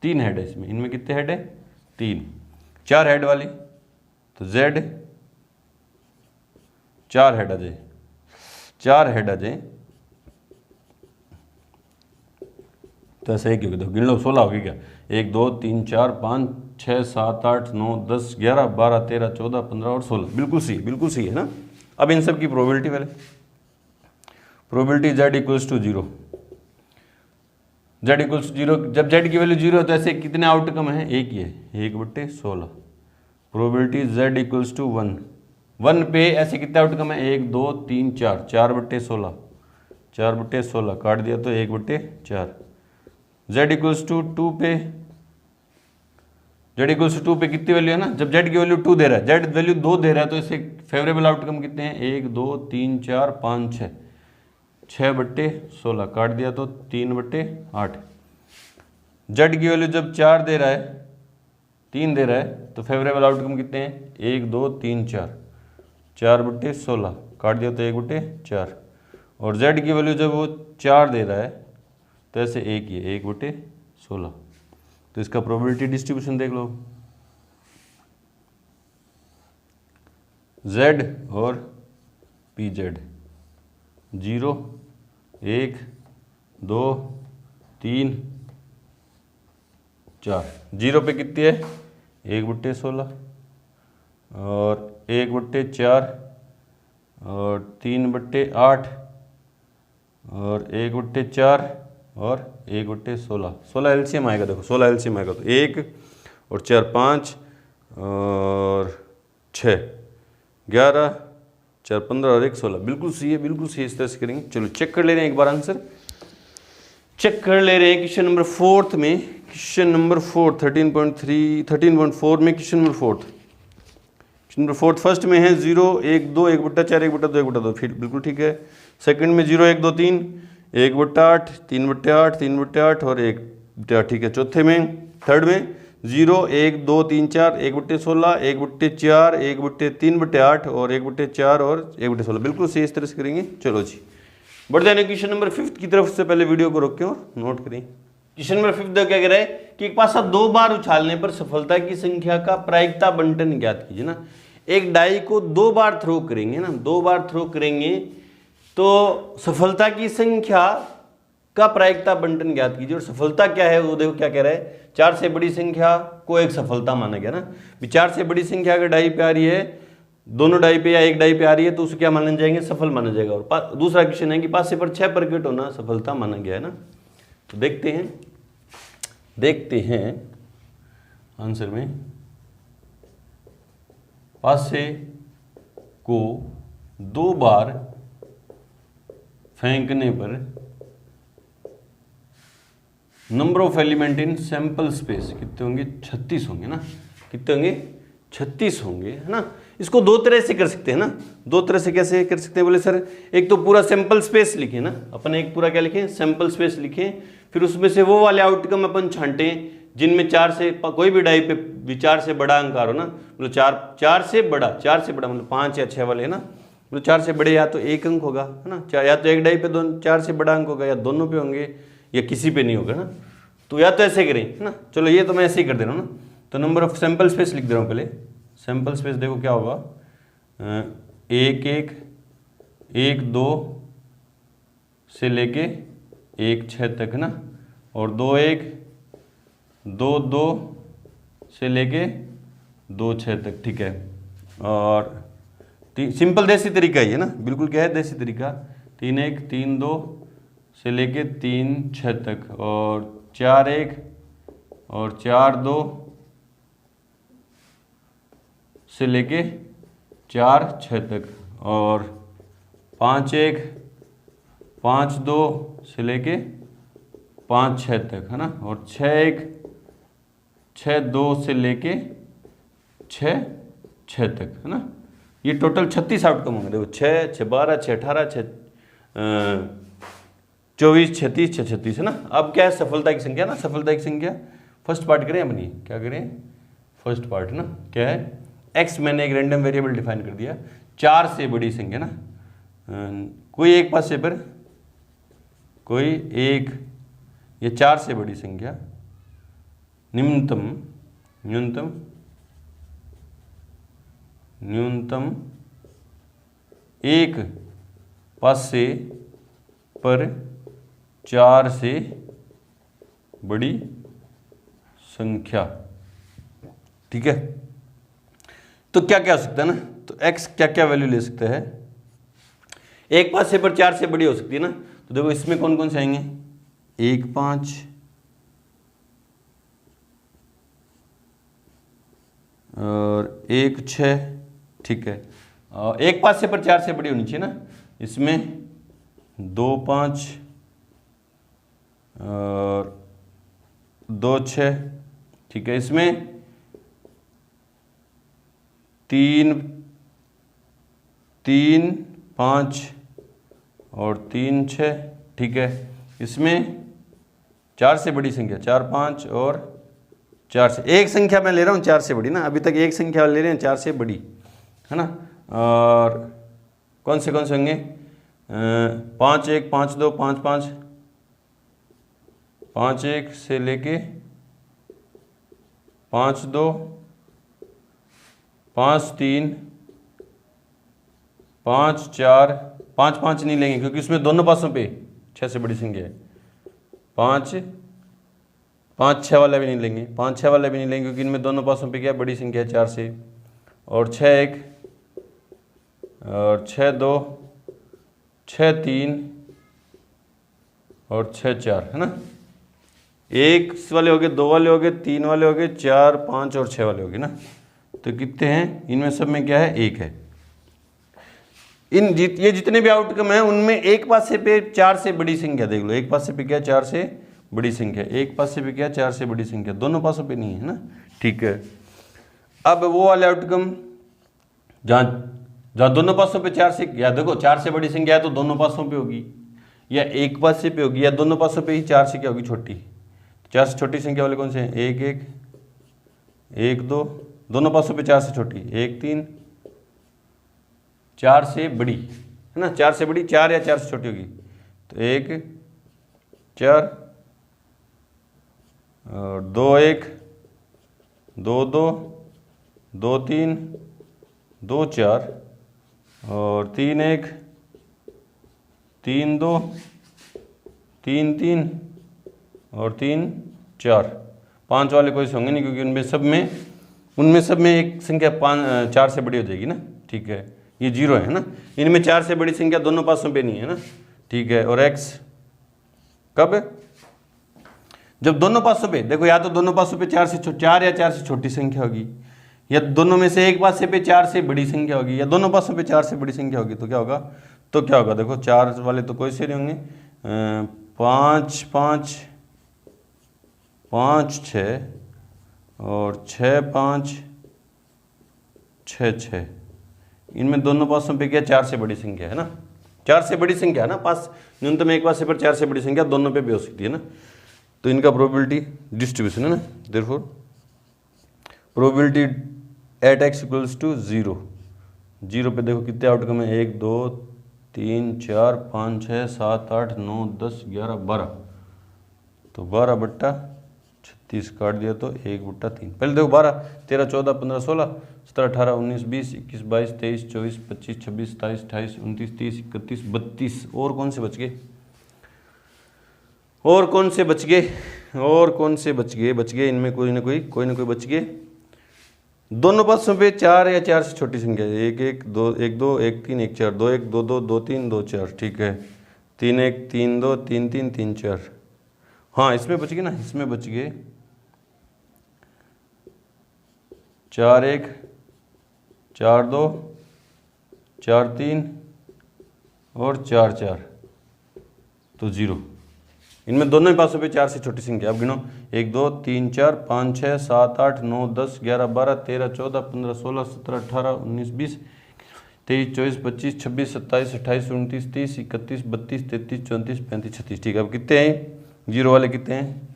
3 हेड है इसमें, इनमें कितने हेड है 3। 4 हेड वाली तो Z 4 हेड आ जाए, 4 हेड आ जाए, तो ऐसा ही क्यों, देखो गिन लो 16 होगी क्या, 1 2 3 4 5 6 7 8 9 10 11 12 13 14 15 और 16, बिल्कुल सही है ना। अब इन सब की प्रोबेबिलिटी पहले, probability Z equals to 0, Z equals to 0, जब Z की वैल्यू 0 है तो ऐसे कितने आउटकम है, एक ही है, 1/16, प्रोबेबिलिटी Z इक्वल्स टू 1, 1 पे ऐसे कितने आउटकम है 1 2 3 4, 4/16, 4/16 काट दिया तो 1/4। Z इक्वल्स टू 2 पे, Z इक्वल्स टू 2 पे कितनी वैल्यू है ना, जब Z की वैल्यू 2 दे रहा है, Z वैल्यू 2 दे रहा है तो इससे फेवरेबल आउटकम कितने हैं 1 2 3 4 5 6, 6/16 काट दिया तो 3/8। Z की वैल्यू जब 4 दे रहा है, 3 दे रहा है तो फेवरेबल आउटकम कितने हैं 1 2 3 4, 4/16 काट दिया तो 1/4। और Z की वैल्यू जब वो 4 दे रहा है तो ऐसे एक ही है 1/16, तो इसका प्रोबेबिलिटी डिस्ट्रीब्यूशन देख लो, Z और PZ 0 1 2 3 4, 0 पे कितनी है 1/16 और 1/4 और 3/8 और 1/4 और 1/16, 16 एलसीएम आएगा, देखो 16 एलसीएम आएगा तो 1 और 4 5 और 6 11 4 15 और 1 16, बिल्कुल सही है, इस तरह से करेंगे। चलो चेक कर ले रहे हैं एक बार, आंसर चेक कर ले रहे हैं। क्वेश्चन नंबर 4 में, क्वेश्चन नंबर 4 13.4 में, क्वेश्चन नंबर 4 फर्स्ट में है 0 1 2 1/4 1/2 1/2, फिर बिल्कुल ठीक है। सेकंड में 0 1 2 3 1/8 3/8 3/8 और 1/8, ठीक है। चौथे में, थर्ड में 0 1 2 3 4 1/16 1/4 1/3/8 और 1/4 और 1/16, बिल्कुल सही, इस तरह से करेंगे। चलो जी बढ़ जाने क्वेश्चन नंबर 5 की तरफ से पहले वीडियो को रोक के और नोट करें। क्वेश्चन नंबर 5 क्या कह रहा है कि एक पासा 2 बार उछालने पर सफलता की संख्या का प्रायिकता बंटन ज्ञात कीजिए ना। एक डाई को 2 बार थ्रो करेंगे ना, 2 बार थ्रो करेंगे तो सफलता की संख्या का प्रायिकता बंटन ज्ञात कीजिए। और सफलता क्या है वो देखो क्या कह रहा है, 4 से बड़ी संख्या को एक सफलता माना गया ना। 4 से बड़ी संख्या अगर डाई पे आ रही है, दोनों डाई पे या एक डाई पे आ रही है तो उसे क्या माना जाएंगे, सफल माना जाएगा। और दूसरा क्वेश्चन है कि 5 से पर 6 प्रकट होना सफलता माना गया है ना। तो देखते हैं आंसर में, 5 से को 2 बार फेंकने पर number of element in sample space कितने होंगे, 36 होंगे ना। कितने होंगे, 36 होंगे, है ना। इसको 2 तरह से कर सकते हैं ना। 2 तरह से कैसे कर सकते हैं बोले सर, एक तो पूरा सैंपल स्पेस लिखें ना अपन, एक पूरा क्या लिखें, सैंपल स्पेस लिखें। फिर उसमें से वो वाले आउटकम अपन छांटें जिनमें 4 से, कोई भी डाई पे भी 4 से बड़ा अंक आ रहा हो ना, मतलब 4 से बड़ा मतलब 5 या 6 वाले है ना, मतलब 4 से बड़े या तो 1 अंक होगा, है ना, या तो एक डाई पे 4 से बड़ा अंक होगा, या दोनों पे होंगे, या किसी पे नहीं होगा ना। तो या तो ऐसे करें, है ना। चलो ये तो मैं ऐसे ही कर दे रहा हूँ ना। तो नंबर ऑफ सैंपल स्पेस लिख दे रहा हूँ पहले। सैंपल स्पेस देखो क्या होगा, 1 1 1 2 से लेके 1 6 तक है ना, और 2 1 2 2 से लेके 2 6 तक, ठीक है। और सिंपल देसी तरीका ही है ना, बिल्कुल क्या है देसी तरीका। 3 1 3 2 से लेके 3 6 तक, और 4 1 और 4 2 से लेके 4 6 तक, और 5 1 5 2 से लेके 5 6 तक है ना, और 6 1 6 2 से लेके 6 6 तक है ना। ये टोटल 36 आउटकम होंगे। देखो 6 6 12 6 18 6 24 36 6 36 है ना। अब क्या है सफलता की संख्या ना, सफलता की संख्या फर्स्ट पार्ट करें अपनी, क्या करें फर्स्ट पार्ट ना, क्या है एक्स मैंने एक रैंडम वेरिएबल डिफाइन कर दिया, 4 से बड़ी संख्या ना, कोई एक पास से पर कोई एक ये 4 से बड़ी संख्या न्यूनतम न्यूनतम न्यूनतम एक पासे पर 4 से बड़ी संख्या, ठीक है। तो क्या क्या हो सकता है ना, तो x क्या क्या वैल्यू ले सकता है, एक पासे पर 4 से बड़ी हो सकती है ना। तो देखो इसमें कौन कौन से आएंगे, 1 5 और 1 6, ठीक है। एक पासे पर 4 से बड़ी होनी चाहिए ना, इसमें 2 5 और 2 6, ठीक है। इसमें 3 3 5 और 3 6, ठीक है। इसमें 4 से बड़ी संख्या 4 5 और 4 से, एक संख्या मैं ले रहा हूँ 4 से बड़ी ना, अभी तक एक संख्या ले रहे हैं 4 से बड़ी है ना। और कौन से होंगे, 5 1 5 2 5 5 5 1 से लेके 5 2 5 3 5 4 5 5 नहीं लेंगे क्योंकि उसमें दोनों पासों पे 6 से बड़ी संख्या है। 5 5 6 वाला भी नहीं लेंगे, 5 6 वाला भी नहीं लेंगे क्योंकि इनमें दोनों पासों पे क्या बड़ी संख्या है 4 से, और 6 1 और 6 2 6 3 और 6 4 है ना। 1 वाले हो गए, 2 वाले हो गए, 3 वाले हो गए, 4 5 और 6 वाले हो गए ना। तो कितने हैं इनमें सब में, क्या है 1 है। ये जितने भी आउटकम है उनमें एक पासे पे 4 से बड़ी संख्या देख लो, एक पासे पे क्या 4 से बड़ी संख्या, एक पासे पे क्या 4 से बड़ी संख्या, दोनों पासों पे नहीं है ना, ठीक है। अब वो वाले आउटकम जहाँ दोनों पासों पे 4 से, या देखो 4 से बड़ी संख्या है तो दोनों पासों पे होगी, या एक पासे पे होगी, या दोनों पासों पे ही 4 से क्या होगी छोटी। 4 से छोटी संख्या वाले कौन से हैं, 1 1 1 2, दोनों पासों पे 4 से छोटी 1 3, 4 से बड़ी है ना, 4 से बड़ी 4 या 4 से छोटी होगी तो 1 4 और 2 1 2 2 2 3 2 4 और 3 1 3 2 3 3 और 3 4। 5 वाले कोई से होंगे नहीं क्योंकि उनमें सब में एक संख्या 4 से बड़ी हो जाएगी ना, ठीक है। ये 0 है ना, इनमें 4 से बड़ी संख्या दोनों पासों पे नहीं है ना, ठीक है। और x कब, जब दोनों पासों पे देखो, या तो दोनों पासों पे 4 या 4 से छोटी संख्या होगी, या दोनों में से एक पासे पे 4 से बड़ी संख्या होगी, या दोनों पासों पे 4 से बड़ी संख्या होगी। तो क्या होगा, देखो 4 वाले तो कोई से नहीं होंगे, 5 5 5 6 और 6 5 6 6, इनमें दोनों पासों पे क्या 4 से बड़ी संख्या है ना, 4 से बड़ी संख्या है ना, पास न्यूनतम एक पासे पर 4 से बड़ी संख्या दोनों पे भी हो सकती है ना। तो इनका प्रोबेबिलिटी डिस्ट्रीब्यूशन है ना, therefore probability at x equals to 0। 0 पे देखो कितने आउटकम है, 1 2 3 4 5 6 7 8 9 10 11 12, तो 12 बट्टा 36 काट दिया तो 1/3। पहले देखो 12, 13, 14, 15, 16, 17, 18, 19, 20, 21, 22, 23, 24, 25, 26, 27, 28, 29, 30, 31, 32। और कौन से बच गए? और कौन से बच गए? और कौन से बच गए? बच गए इनमें कोई ना कोई बच गए। दोनों पासों पे 4 या 4 से छोटी संख्या, 1 1 2 1 2 1 3 1 4, 2 1 2 2 2 3 2 4, ठीक है। 3 1 3 2 3 3 3 4। हाँ इसमें बच गए ना, इसमें बच गए 4 1 4 2 4 3 और 4 4, तो 0। इनमें दोनों ही पासों पे 4 से छोटी संख्या, अब गिनो। 1 2 3 4 5 6 7 8 9 10 11 12 13 14 15 16 17 18 19 20 23 24 25 26 27 28 29 30 31 32 33 34 35 36, ठीक है। अब कितने हैं जीरो वाले? कितने हैं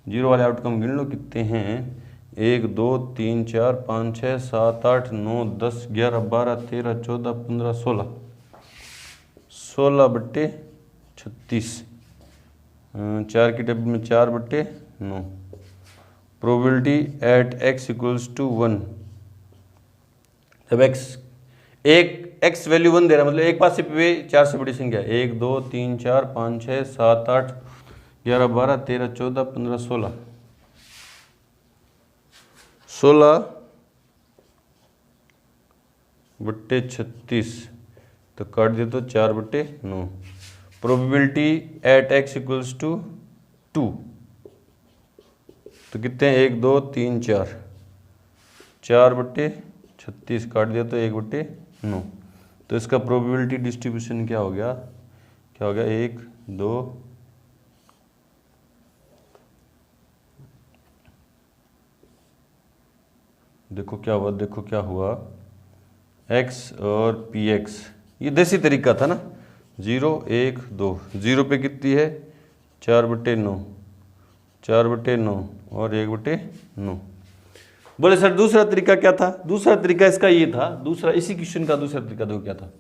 जीरो वाले? आउटकम गिन लो कितने हैं। 1 2 3 4 5 6 7 8 9 10 11 12 13 14 15 16, 16/36। 4 की टेबल में 4/9। Probability at x equals to 1, जब x वैल्यू 1 दे रहा है, मतलब एक पास पे 4 से बड़ी संख्या 1 2 3 4 5 6 7 8 11 12 13 14 15 16, 16/36, तो काट दिया तो 4/9। Probability at x equals to 2, तो कितने हैं 1 2 3 4, 4/36 काट दिया तो 1/9। तो इसका प्रोबेबिलिटी डिस्ट्रीब्यूशन क्या हो गया? 1 2 देखो क्या हुआ, x और px, ये देसी तरीका था ना। 0 1 2, 0 पे कितनी है 4/9, 4/9 और 1/9। बोले सर दूसरा तरीका क्या था? दूसरा तरीका इसका ये था, दूसरा इसी क्वेश्चन का दूसरा तरीका देखो क्या था।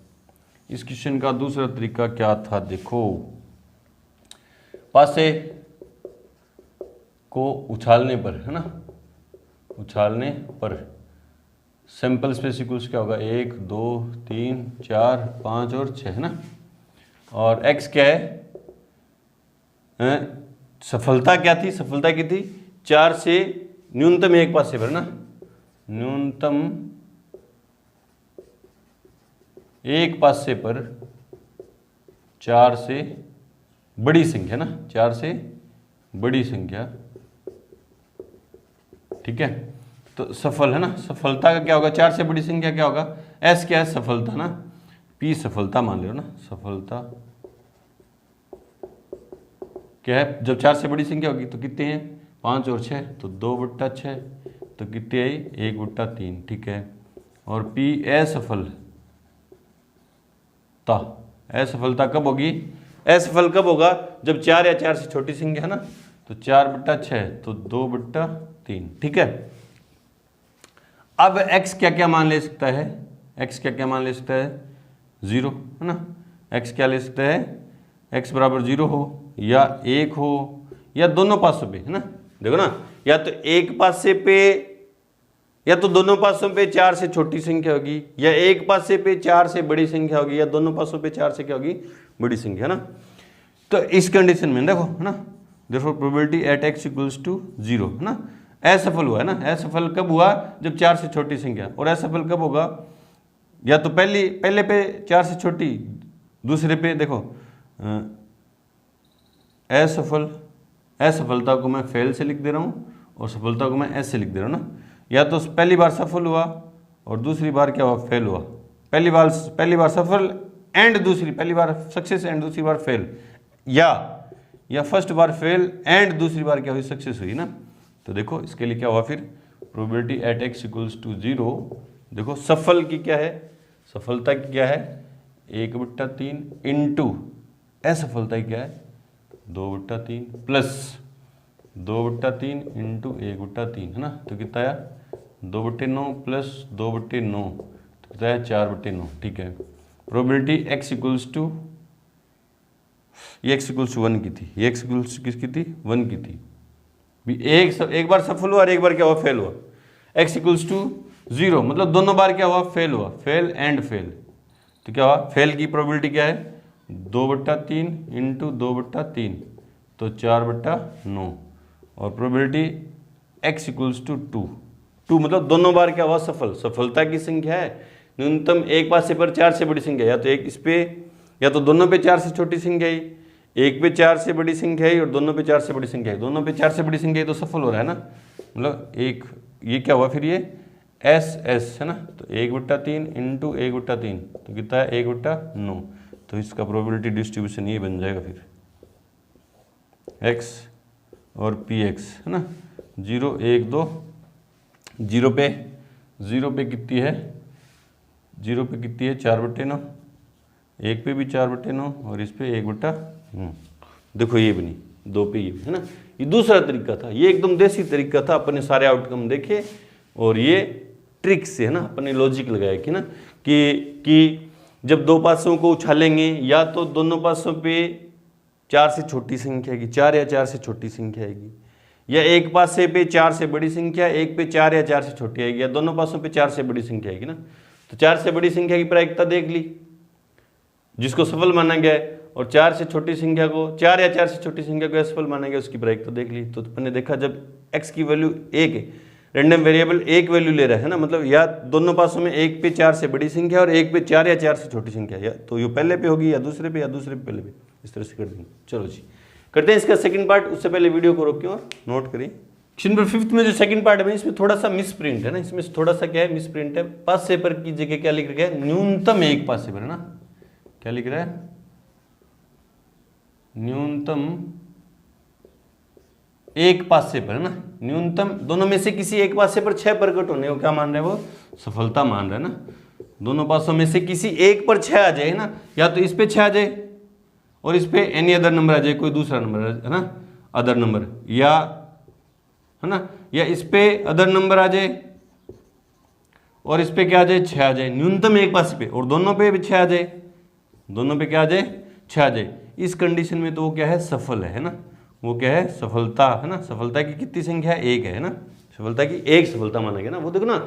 इस क्वेश्चन का दूसरा तरीका क्या था, देखो। पासे को उछालने पर, है ना, उछालने पर सैंपल स्पेस इक्वल्स क्या होगा 1 2 3 4 5 और 6, है ना। और x क्या है? सफलता क्या थी? सफलता की थी 4 से न्यूनतम एक पासे पर ना, न्यूनतम एक पासे पर 4 से बड़ी संख्या ना, 4 से बड़ी संख्या, ठीक है। तो सफल है ना, सफलता का क्या होगा? 4 से बड़ी संख्या क्या होगा? s क्या है? सफलता ना, p सफलता मान लो ना, सफलता क्या है? जब 4 से बड़ी संख्या होगी तो कितने हैं 5 और 6, तो 2/6, तो कितनी आई 1/3, ठीक है। और p असफलता, असफलता कब होगी? असफल कब होगा? जब 4 या 4 से छोटी संख्या है ना, तो 4/6, तो 2/3, ठीक है। अब x क्या क्या मान ले सकता है? x क्या क्या मान ले सकता है? 0, है ना। x क्या ले सकता है? x बराबर 0 हो या 1 हो या दोनों पासों पे, है ना। देखो ना, या तो एक पासे पे या तो दोनों पासों पे 4 से छोटी संख्या होगी, या एक पासे पे 4 से बड़ी संख्या होगी, या दोनों पासों पे 4 से क्या होगी? बड़ी संख्या, है ना। तो इस कंडीशन में देखो, है ना, देखो probability at x equals to 0, है ना। असफल हुआ है ना, असफल कब हुआ? जब 4 से छोटी संख्या। और असफल कब होगा? या तो पहले पे 4 से छोटी, दूसरे पे देखो असफलता को मैं फेल से लिख दे रहा हूँ और सफलता को मैं एस से लिख दे रहा हूँ ना। या तो पहली बार सफल हुआ और दूसरी बार क्या हुआ? फेल हुआ। पहली बार सफल एंड पहली बार सक्सेस एंड दूसरी बार फेल, या फर्स्ट बार फेल एंड दूसरी बार क्या हुई? सक्सेस हुई ना। तो देखो इसके लिए क्या हुआ फिर? Probability at x equals to 0, देखो सफल की क्या है? सफलता की क्या है? 1/3 इंटू असफलता की क्या है? 2/3 प्लस 2/3 इंटू 1/3, है ना। तो कितना आया? 2/9 प्लस 2/9, तो कितना आया? 4/9, ठीक है। प्रोबेबिलिटी x इक्वल्स टू, ये x इक्वल्स 1 की थी, ये x इक्वल्स किसकी थी? 1 की थी। एक बार सफल हुआ और एक बार क्या हुआ, फेल हुआ। x इक्वल्स टू 0 मतलब दोनों बार क्या हुआ, फेल हुआ, फेल एंड फेल। तो क्या हुआ, फेल की प्रोबेबिलिटी क्या है, 2/3 इंटू 2/3 तो 4/9 और प्रोबेबिलिटी x इक्वल्स टू 2 मतलब दोनों बार क्या हुआ, सफल। सफलता की संख्या है न्यूनतम एक पासे पर 4 से बड़ी संख्या, या तो एक इस पे या तो दोनों पे 4 से छोटी संख्या ही, एक पे 4 से बड़ी संख्या ही और दोनों पे 4 से बड़ी संख्या है। दोनों पे 4 से बड़ी संख्या ही तो सफल हो रहा है ना, मतलब एक ये क्या हुआ फिर ये एस है ना, तो 1/3 इंटू 1/3 तो कितना है 1/9। तो इसका प्रोबेबिलिटी डिस्ट्रीब्यूशन ये बन जाएगा फिर x और px है ना, 0 1 2 0 पे कितनी है, 0 पे कितनी है 4/9, एक पे भी 4/9 और इस पे 1/9। देखो ये बनी 2 पे ये है ना। ये दूसरा तरीका था, ये एकदम देसी तरीका था, अपने सारे आउटकम देखे और ये ट्रिक से है ना अपने लॉजिक लगाया कि ना कि जब दो पासों को उछालेंगे या तो दोनों पासों पे 4 से छोटी संख्या आएगी, 4 या 4 से छोटी संख्या आएगी, या एक पासे पे 4 से बड़ी संख्या, एक पे 4 या 4 से छोटी आएगी, या दोनों पासों पे 4 से बड़ी संख्या आएगी ना। तो 4 से बड़ी संख्या की प्रायिकता देख ली जिसको सफल माना गया है, और 4 से छोटी संख्या को 4 या 4 से छोटी संख्या को असफल माना गया, उसकी प्रायिकता देख ली। तो अपन ने देखा जब x की वैल्यू 1 है, रैंडम वेरिएबल एक वैल्यू ले रहा है ना, मतलब या दोनों पासों में एक पे 4 से बड़ी संख्या और एक पे 4 या 4 से छोटी संख्या, या तो ये पहले पे होगी या दूसरे पे पहले पे, इस तरह से कर देंगे। चलो जी करते हैं इसका सेकंड पार्ट। उससे पहले वीडियो को रोकें और नोट करें। क्वेश्चन नंबर 5 में जो सेकंड पार्ट है इसमें थोड़ा सा मिस प्रिंट है ना, इसमें थोड़ा सा क्या है मिस प्रिंट है। पासे पर की जगह क्या लिख रखा है, न्यूनतम एक पासे पर है ना, क्या लिख रहा है, न्यूनतम एक पासे पर है ना, न्यूनतम दोनों में से किसी एक पासे पर 6 प्रकट होने को क्या मान रहे हैं, वो सफलता मान रहे हैं ना। दोनों पासों में से किसी एक पर 6 आ जाए ना, या तो इस पे 6 आ जाए और इस पे एनी अदर नंबर आ जाए, कोई दूसरा नंबर है ना, अदर नंबर, या है ना, या इस पे अदर नंबर आ जाए और इस पे क्या आ जाए 6 आ जाए, न्यूनतम एक पासे पे, और दोनों पे भी 6 आ जाए, दोनों पे क्या आ जाए 6 आ जाए। इस कंडीशन में तो वो क्या है, सफल है ना, वो क्या है, सफलता है ना। सफलता की कितनी संख्या है, एक है ना, सफलता की एक सफलता माना गया ना। वो देखो ना,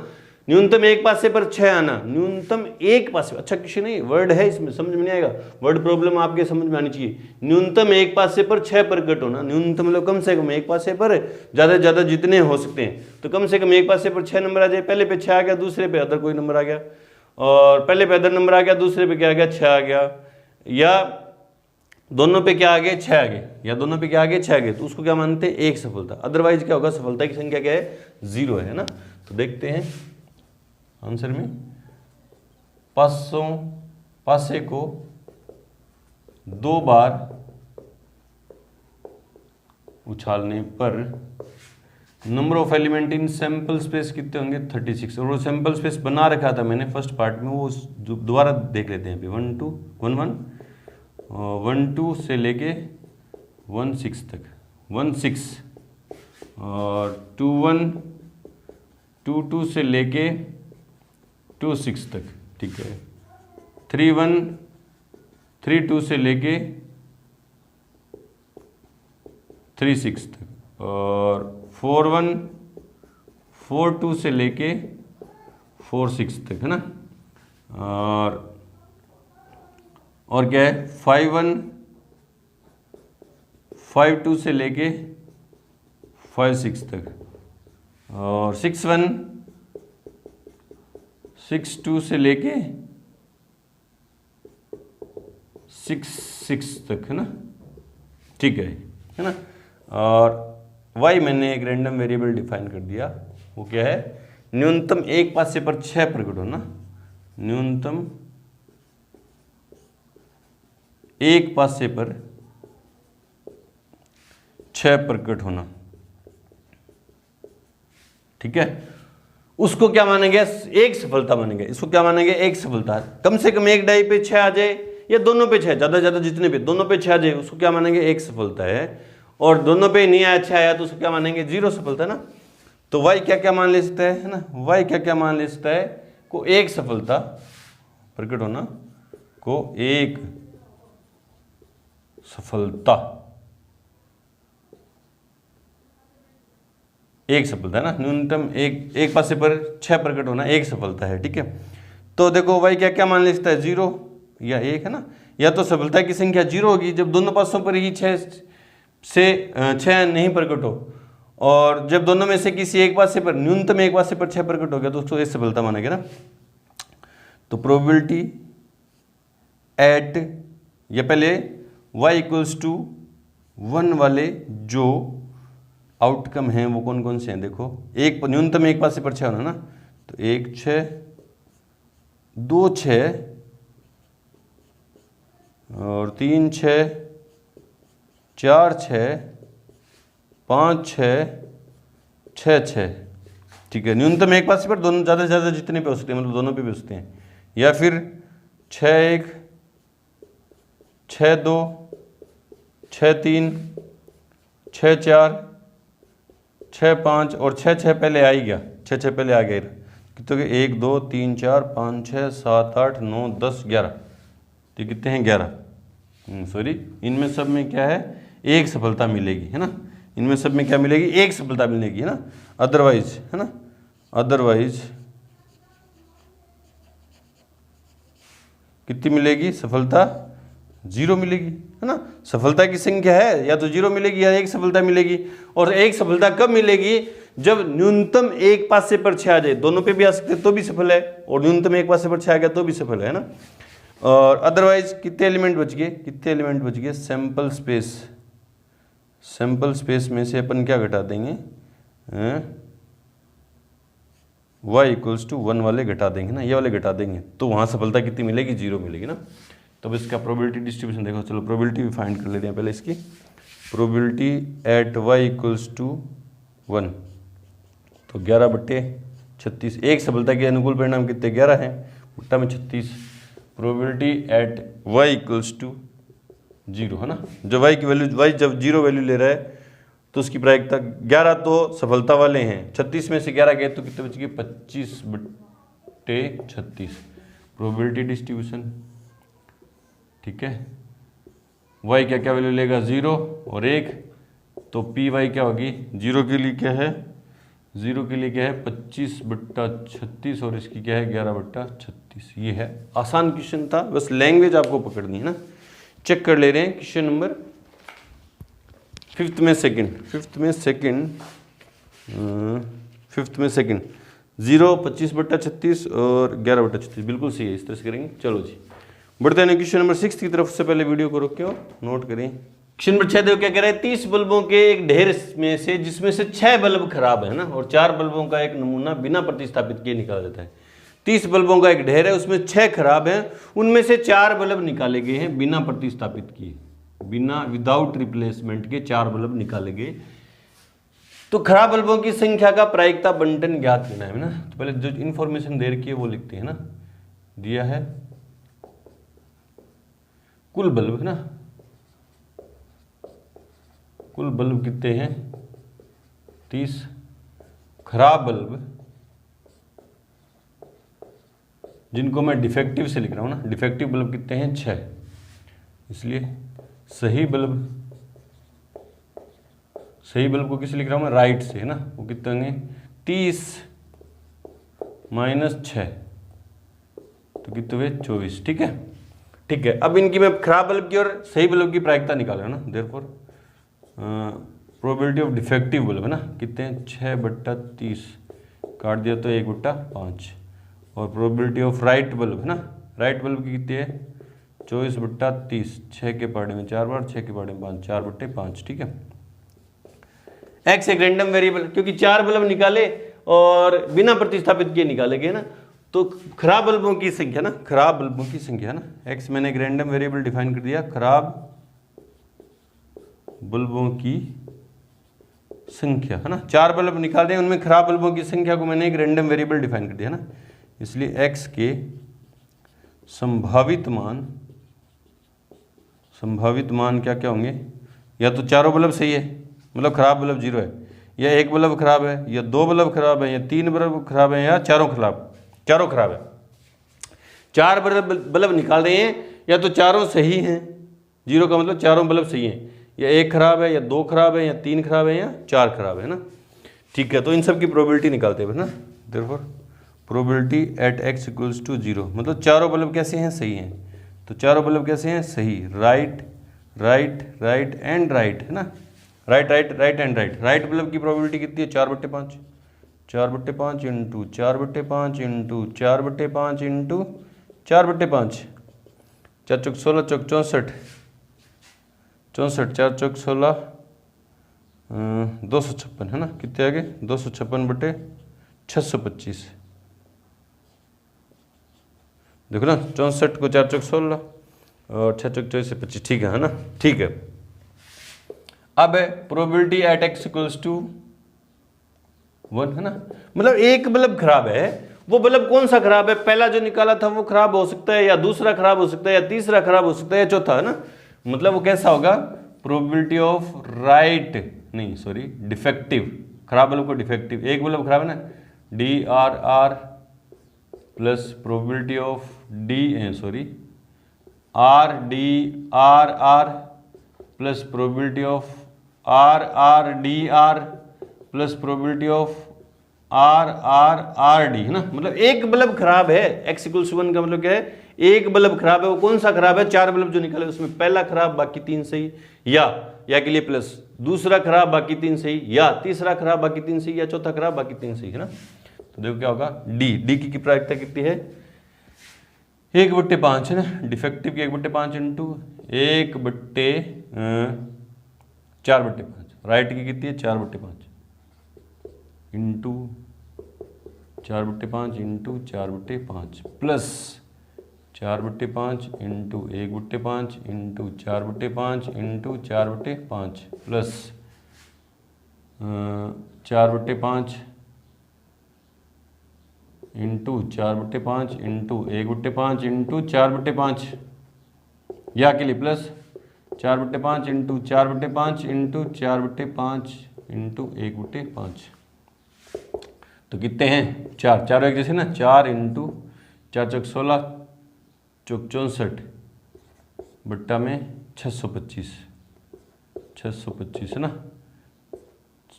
न्यूनतम एक पासे पर 6 आना, न्यूनतम एक पासे, अच्छा क्वेश्चन नहीं, वर्ड है इसमें, समझ में नहीं आएगा, वर्ड प्रॉब्लम आपके समझ में आनी चाहिए। न्यूनतम एक पासे पर 6 प्रकट होना, न्यूनतम मतलब कम से कम एक पासे पर, ज्यादा से ज्यादा जितने हो सकते हैं, तो कम से कम एक पासे पर 6 नंबर आ जाए। पहले पे 6 आ गया, दूसरे पे अदर कोई नंबर आ गया, और पहले पे अदर नंबर आ गया, दूसरे पे क्या आ गया 6 आ गया, या दोनों पे क्या आ गए 6 आ गए, या दोनों पे क्या आ गए 6 आ गए, तो उसको क्या मानते हैं, एक सफलता। अदरवाइज क्या होगा, सफलता की संख्या क्या है, 0 है ना। तो देखते हैं आंसर में, पासे को 2 बार उछालने पर number of element in sample space कितने होंगे, 36। और वो सैंपल स्पेस बना रखा था मैंने फर्स्ट पार्ट में, वो दोबारा देख लेते हैं अभी। 1 2 से लेके 1 6 तक, 1 6, और 2 1 2 2 से लेके 2 6 तक, ठीक है। 3 1 3 2 से लेके 3 6 तक, और 4 1 4 2 से लेके 4 6 तक है ना। और क्या है, 5 1 5 2 से लेके 5 6 तक, और 6 1 6 2 से लेके 6 6 तक है ना, ठीक है ना। और y मैंने एक रैंडम वेरिएबल डिफाइन कर दिया, वो क्या है, न्यूनतम एक पासे पर 6 प्रकट होना, न्यूनतम एक पासे पर 6 प्रकट होना, ठीक है। उसको क्या मानेंगे, एक सफलता मानेंगे। इसको क्या मानेंगे, एक सफलता। कम से कम एक डाई पे 6 आ जाए, या दोनों पे 6, ज्यादा ज्यादा जितने पे दोनों पे 6 आ जाए, उसको क्या मानेंगे, एक सफलता है। और दोनों पे नहीं आया 6 आया तो उसको क्या मानेंगे, 0 सफलता ना। तो y क्या क्या मान ले सकता है ना, y क्या क्या मान ले सकता है, को एक सफलता प्रकट होना, को एक सफलता एक सफलता है ना, न्यूनतम एक पासे पर 6 प्रकट होना एक सफलता है, ठीक है। तो देखो y क्या क्या मान लेता है, 0 या 1 है ना, या तो सफलता की संख्या 0 होगी जब दोनों पासों पर ही 6 नहीं प्रकट हो, और जब दोनों में से किसी एक पासे पर, न्यूनतम एक पासे पर 6 प्रकट हो गया तो उसको एक सफलता माना गया ना। तो प्रोबेबिलिटी एट, या पहले y इक्वल्स टू 1 वाले जो आउटकम हैं वो कौन कौन से हैं, देखो एक न्यूनतम एक पासे पर 6 होना ना, तो 1 6 2 6 और 3 6 4 6 5 6 6 6, ठीक है। न्यूनतम एक पासे पर, दोनों ज़्यादा से ज़्यादा जितने पे हो सकते हैं, मतलब दोनों पे भी हो सकते हैं, या फिर 6 1 6 2 6 3 6 4 6 5 और 6 6 पहले आ ही गया, 6 6 पहले आ गया, कितने 1 2 3 4 5 6 7 8 9 10 11, तो कितने हैं 11, सॉरी इनमें सब में क्या है, एक सफलता मिलेगी, है ना, इनमें सब में क्या मिलेगी, एक सफलता मिलेगी, है ना, अदरवाइज, है ना, अदरवाइज कितनी मिलेगी, सफलता 0 मिलेगी, है ना। सफलता की संख्या है या तो 0 मिलेगी या एक सफलता मिलेगी, और एक सफलता कब मिलेगी, जब न्यूनतम एक पासे पर 6 आ जाए, दोनों पे भी आ सकते तो भी सफल है, और न्यूनतम एक पासे पर 6 आ गया तो भी सफल है ना। और अदरवाइज कितने एलिमेंट बच गए, कितने एलिमेंट बच गए, सैंपल स्पेस, सैंपल स्पेस में से अपन क्या घटा देंगे, y इक्वल्स टू 1 वाले घटा देंगे ना, ये वाले घटा देंगे, तो वहाँ सफलता कितनी मिलेगी, 0 मिलेगी ना। तो अब इसका प्रोबेबिलिटी डिस्ट्रीब्यूशन देखो, चलो प्रोबेबिलिटी भी फाइंड कर लेते हैं पहले इसकी। Probability at y equals to 1, तो 11/36, एक सफलता के अनुकूल परिणाम कितने, 11 हैं, बट्टा में 36। Probability at y equals to 0, है ना, जो y की वैल्यू, y जब 0 वैल्यू ले रहा है तो उसकी प्रायिकता 11 तो सफलता वाले हैं, 36 में से 11 गए तो कितने बच गए, 25/36 प्रोबेबिलिटी डिस्ट्रीब्यूशन, ठीक है। y क्या क्या वैल्यू लेगा, 0 और 1, तो पी वाई क्या होगी, 0 के लिए क्या है, 0 के लिए क्या है 25/36 और इसकी क्या है 11/36। ये है, आसान क्वेश्चन था, बस लैंग्वेज आपको पकड़नी है ना। चेक कर ले रहे हैं क्वेश्चन नंबर 5th में सेकंड 0 25/36 और 11/36 बिल्कुल सही है, इस तरह से करेंगे। चलो जी बढ़ते हैं क्वेश्चन नंबर 6 की तरफ। से पहले वीडियो को रोक के नोट करें। क्वेश्चन नंबर 6 देखो क्या कह रहा है, 30 बल्बों के एक ढेर में से जिसमें से 6 बल्ब खराब है ना, और 4 बल्बों का एक नमूना बिना प्रतिस्थापित किए निकाला जाता है। 30 बल्बों का एक ढेर है, उसमें 6 खराब हैं, उनमें से 4 बल्ब निकाले गए हैं बिना प्रतिस्थापित किए, बिना विदाउट रिप्लेसमेंट के 4 बल्ब निकाले गए। तो खराब बल्बों की संख्या का प्रायिकता बंटन ज्ञात करना है ना। तो पहले जो इन्फॉर्मेशन दे रखी है वो लिखते हैं ना, दिया है कुल बल्ब है ना, कुल बल्ब कितने हैं 30, खराब बल्ब जिनको मैं डिफेक्टिव से लिख रहा हूं ना, डिफेक्टिव बल्ब कितने हैं 6, इसलिए सही बल्ब को किसे लिख रहा हूं मैं, राइट से है ना, वो कितने होंगे 30 - 6 तो कितने हुए 24। ठीक है, ठीक है। अब इनकी मैं खराब बल्ब की और सही बल्ब की प्रायिकता निकाल रहा हूं ना, therefore probability of defective bulb है ना, कितने हैं 6/30 काट दिया तो 1/5, और प्रोबेबिलिटी ऑफ राइट बल्ब है ना, राइट बल्ब की कितनी है 24/30, 6 के पहाड़े में 4 बार, 6 के पहाड़े में 5, 4/5। ठीक है। एक्स एक रैंडम वेरिएबल, क्योंकि 4 बल्ब निकाले और बिना प्रतिस्थापित किए निकाले गए ना, तो खराब बल्बों की संख्या ना, खराब बल्बों की संख्या ना, एक्स मैंने एक रैंडम वेरिएबल डिफाइन कर दिया, खराब बल्बों की संख्या है ना, 4 बल्ब निकाल रहे हैं, उनमें खराब बल्बों की संख्या को मैंने एक रैंडम वेरिएबल डिफाइन कर दिया ना, इसलिए एक्स के संभावित मान क्या क्या होंगे, या तो चारों बल्ब सही है मतलब खराब बल्ब 0 है, या एक बल्ब खराब है, या 2 बल्ब खराब है, या 3 बल्ब खराब है, या चारों खराब है। 4 बल्ब निकाल रहे हैं, या तो चारों सही हैं, 0 का मतलब चारों बल्ब सही हैं, या 1 खराब है, या 2 खराब है, या 3 खराब है, या 4 खराब है ना। ठीक है, तो इन सब की प्रोबेबिलिटी निकालते हैं ना। Therefore probability at x equals to 0, मतलब चारों बल्ब कैसे हैं, सही हैं। तो चारों बल्ब कैसे हैं, सही, right right right and right, है ना, right right right and right. Right bulb की प्रोबेबिलिटी कितनी है, 4/5, 4/5 इंटू 4/5 इंटू 4/5 इंटू 4/5, 4 चौक 16, चौक 64, 64, 4 चौक 16, 256, है ना, कितने आगे, 256/625। देखो ना, 64 को 4 चौक 16 और 6 चौक 24 25, ठीक है ना, ठीक है। अब है probability at x equals to 1, है ना, मतलब एक बल्ब खराब है, वो बल्ब कौन सा खराब है, पहला जो निकाला था वो खराब हो सकता है, या दूसरा खराब हो सकता है, या तीसरा खराब हो सकता है, या चौथा, है ना, मतलब वो कैसा होगा, प्रोबेबिलिटी ऑफ राइट, नहीं सॉरी डिफेक्टिव, खराब बल्ब को डिफेक्टिव, एक बल्ब खराब है ना, DRR plus probability of RDRR plus probability of RRDR plus probability of RRRD, है ना, मतलब एक बल्ब खराब है। x इक्वल्स 1 का मतलब क्या है, एक बल्ब खराब है, वो कौन सा खराब है, 4 बल्ब जो निकाले उसमें पहला खराब बाकी 3 सही, या के लिए प्लस दूसरा खराब बाकी 3 सही, या तीसरा खराब बाकी 3 सही, या चौथा खराब बाकी 3 सही, है ना। तो देखो क्या होगा, डी की प्रायिकता कितनी है, 1/5, है ना, डिफेक्टिव की 1/5 इंटू 1/4/5, राइट की कितनी है 4/5 into 4/5 into 4/5 plus 4/5 into 1/5 into 4/5 into 4/5 plus 4/5 into 4/5 into 1/5 into 4/5, या के लिए प्लस 4/5 इंटू 4/5 इंटू 4/5 इंटू 1/5, तो कितने हैं, 4, चारों एक जैसे ना, 4 इंटू 4 चौक 16, चौक 64 बट्टा में 625, 625, है ना,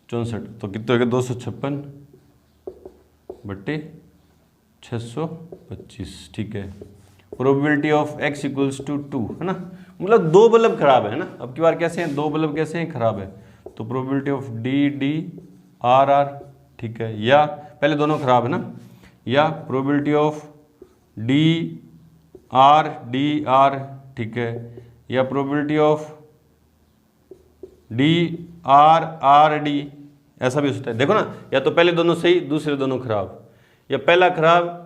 64, तो कितने हो गए, 256/625, ठीक है। Probability of x equals to 2, है ना, मतलब दो बल्ब खराब है ना, अब की बार कैसे हैं, दो बल्ब कैसे हैं, खराब है, तो प्रोबेबिलिटी ऑफ DDRR, ठीक है, या पहले दोनों खराब है ना, या प्रोबेबिलिटी ऑफ DRDR, ठीक है, या प्रोबेबिलिटी ऑफ DRRD, ऐसा भी हो सकता है, देखो ना, या तो पहले दोनों सही दूसरे दोनों खराब, या पहला खराब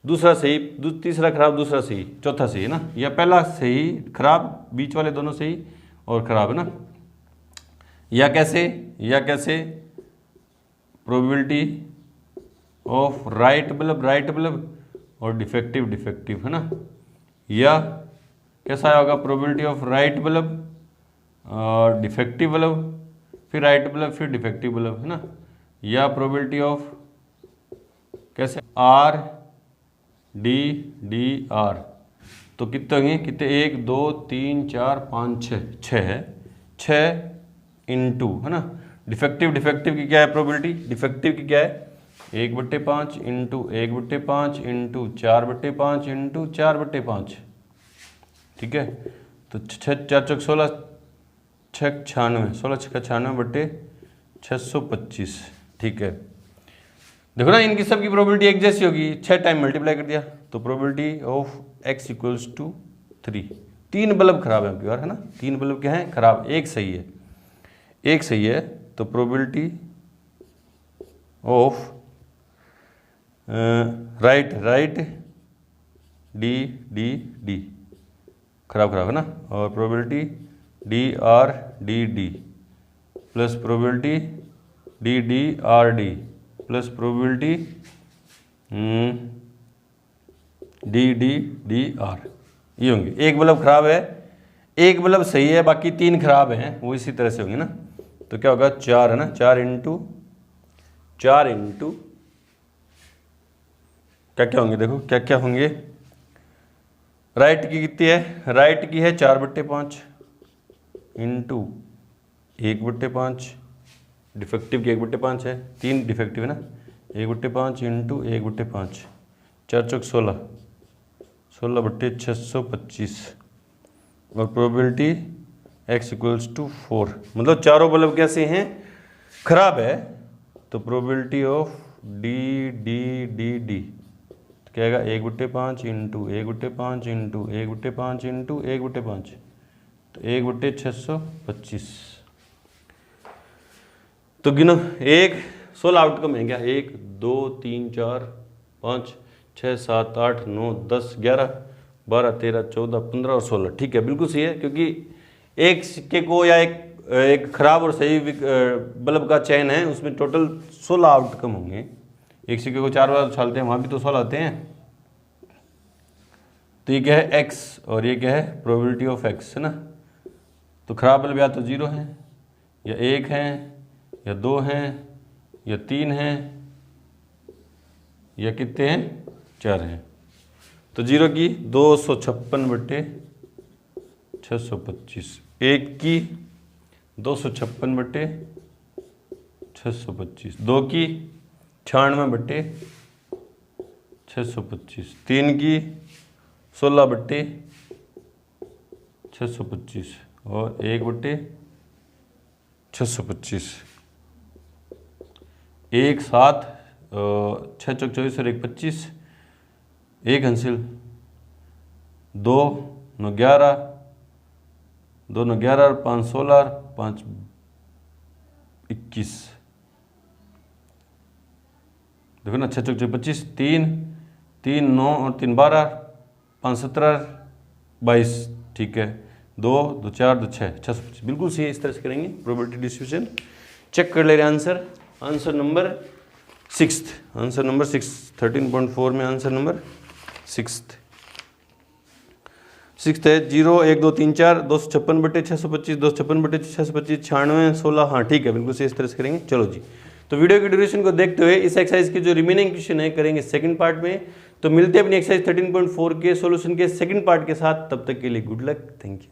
दूसरा सही, तीसरा खराब दूसरा सही, चौथा सही, है ना, या पहला सही खराब बीच वाले दोनों सही और खराब, है ना, या कैसे प्रोबेबिलिटी ऑफ राइट बल्ब और डिफेक्टिव, है ना, या कैसा होगा, प्रोबेबिलिटी ऑफ राइट बल्ब और डिफेक्टिव बल्ब, फिर राइट बल्ब फिर डिफेक्टिव बल्ब, है ना, या प्रोबेबिलिटी ऑफ कैसे RDDR, तो कितने होंगे, कितने, 1 2 3 4 5 6 है, 6 इंटू, है ना, डिफेक्टिव की क्या है प्रोबेबिलिटी, डिफेक्टिव की क्या है, 1/5 इंटू 1/5 इंटू 4/5 इंटू 4/5, ठीक है, तो 4 चौक 16, 6 96, 16 6 96/625, ठीक है। देखो ना, इनकी सब की प्रोबेबिलिटी एक जैसी होगी, 6 टाइम मल्टीप्लाई कर दिया, तो probability of x equals to 3, 3 bulb खराब है आपकी बार, है ना, 3 बल्ब क्या है खराब, एक सही है, तो प्रोबेबिलिटी ऑफ राइट डी खराब है ना, और probability DRDD plus probability DDRD plus probability DDDR, ये होंगे। एक बल्ब खराब है, एक बल्ब सही है, बाकी 3 खराब हैं, वो इसी तरह से होंगे ना, तो क्या होगा 4, है ना, 4 इंटू क्या होंगे, देखो क्या होंगे, राइट की कितनी है, राइट की है 4/5 इंटू 1/5 डिफेक्टिव के 1/5 है, 3 डिफेक्टिव है ना, 1/5 इंटू 1/5, 4 चौक 16, 16/625 और प्रोबेबिलिटी x = 4। मतलब चारों बल्ब कैसे हैं, खराब है। तो probability of D D D D क्या आएगा, 1/5 इंटू 1/5 इंटू 1/5 इंटू 1/5, तो 1/625। तो गिनो, 16 आउटकम है क्या, 1 2 3 4 5 6 7 8 9 10 11 12 13 14 15 और 16। ठीक है, बिल्कुल सही है, क्योंकि एक सिक्के को या एक खराब और सही बल्ब का चयन है, उसमें टोटल 16 आउटकम होंगे। एक सिक्के को 4 बार उछालते हैं, वहाँ भी तो 16 आते हैं। तो ये क्या है, x, और ये क्या है, प्रोबेबिलिटी ऑफ x, है ना। तो खराब बल्ब या तो 0 है, या 1 है, या 2 हैं, या 3 हैं, या कितने हैं, 4 हैं। तो 0 की 256/625, 1 की 256/625, 2 की 96/625, 3 की 16/625 और 1/625। 1 7 6 चौक 24 और 1 25, 1 हंसिल, 2 9 11, 2 9 11 और 5 16 और 5 21। देखो ना, 6 चौक 25, 3 3 9 और 3 12, 5 17 22। ठीक है, 2 2 4 2 6 625, बिल्कुल सही है। इस तरह से करेंगे प्रोबेबिलिटी डिस्ट्रीब्यूशन। चेक कर ले रहे answer. Answer number 6, answer number 6, 13.4 में आंसर नंबर 6 है 0 1 2 3 4 256/625, 256/625, 96 16। हाँ ठीक है, बिल्कुल सही, इस तरह से करेंगे। चलो जी, तो वीडियो की ड्यूरेशन को देखते हुए इस एक्सरसाइज के जो रिमेनिंग क्वेश्चन है करेंगे सेकंड पार्ट में। तो मिलते हैं अपनी एक्सरसाइज 13.4 के सॉल्यूशन के सेकंड पार्ट के साथ। तब तक के लिए गुड लक, थैंक यू।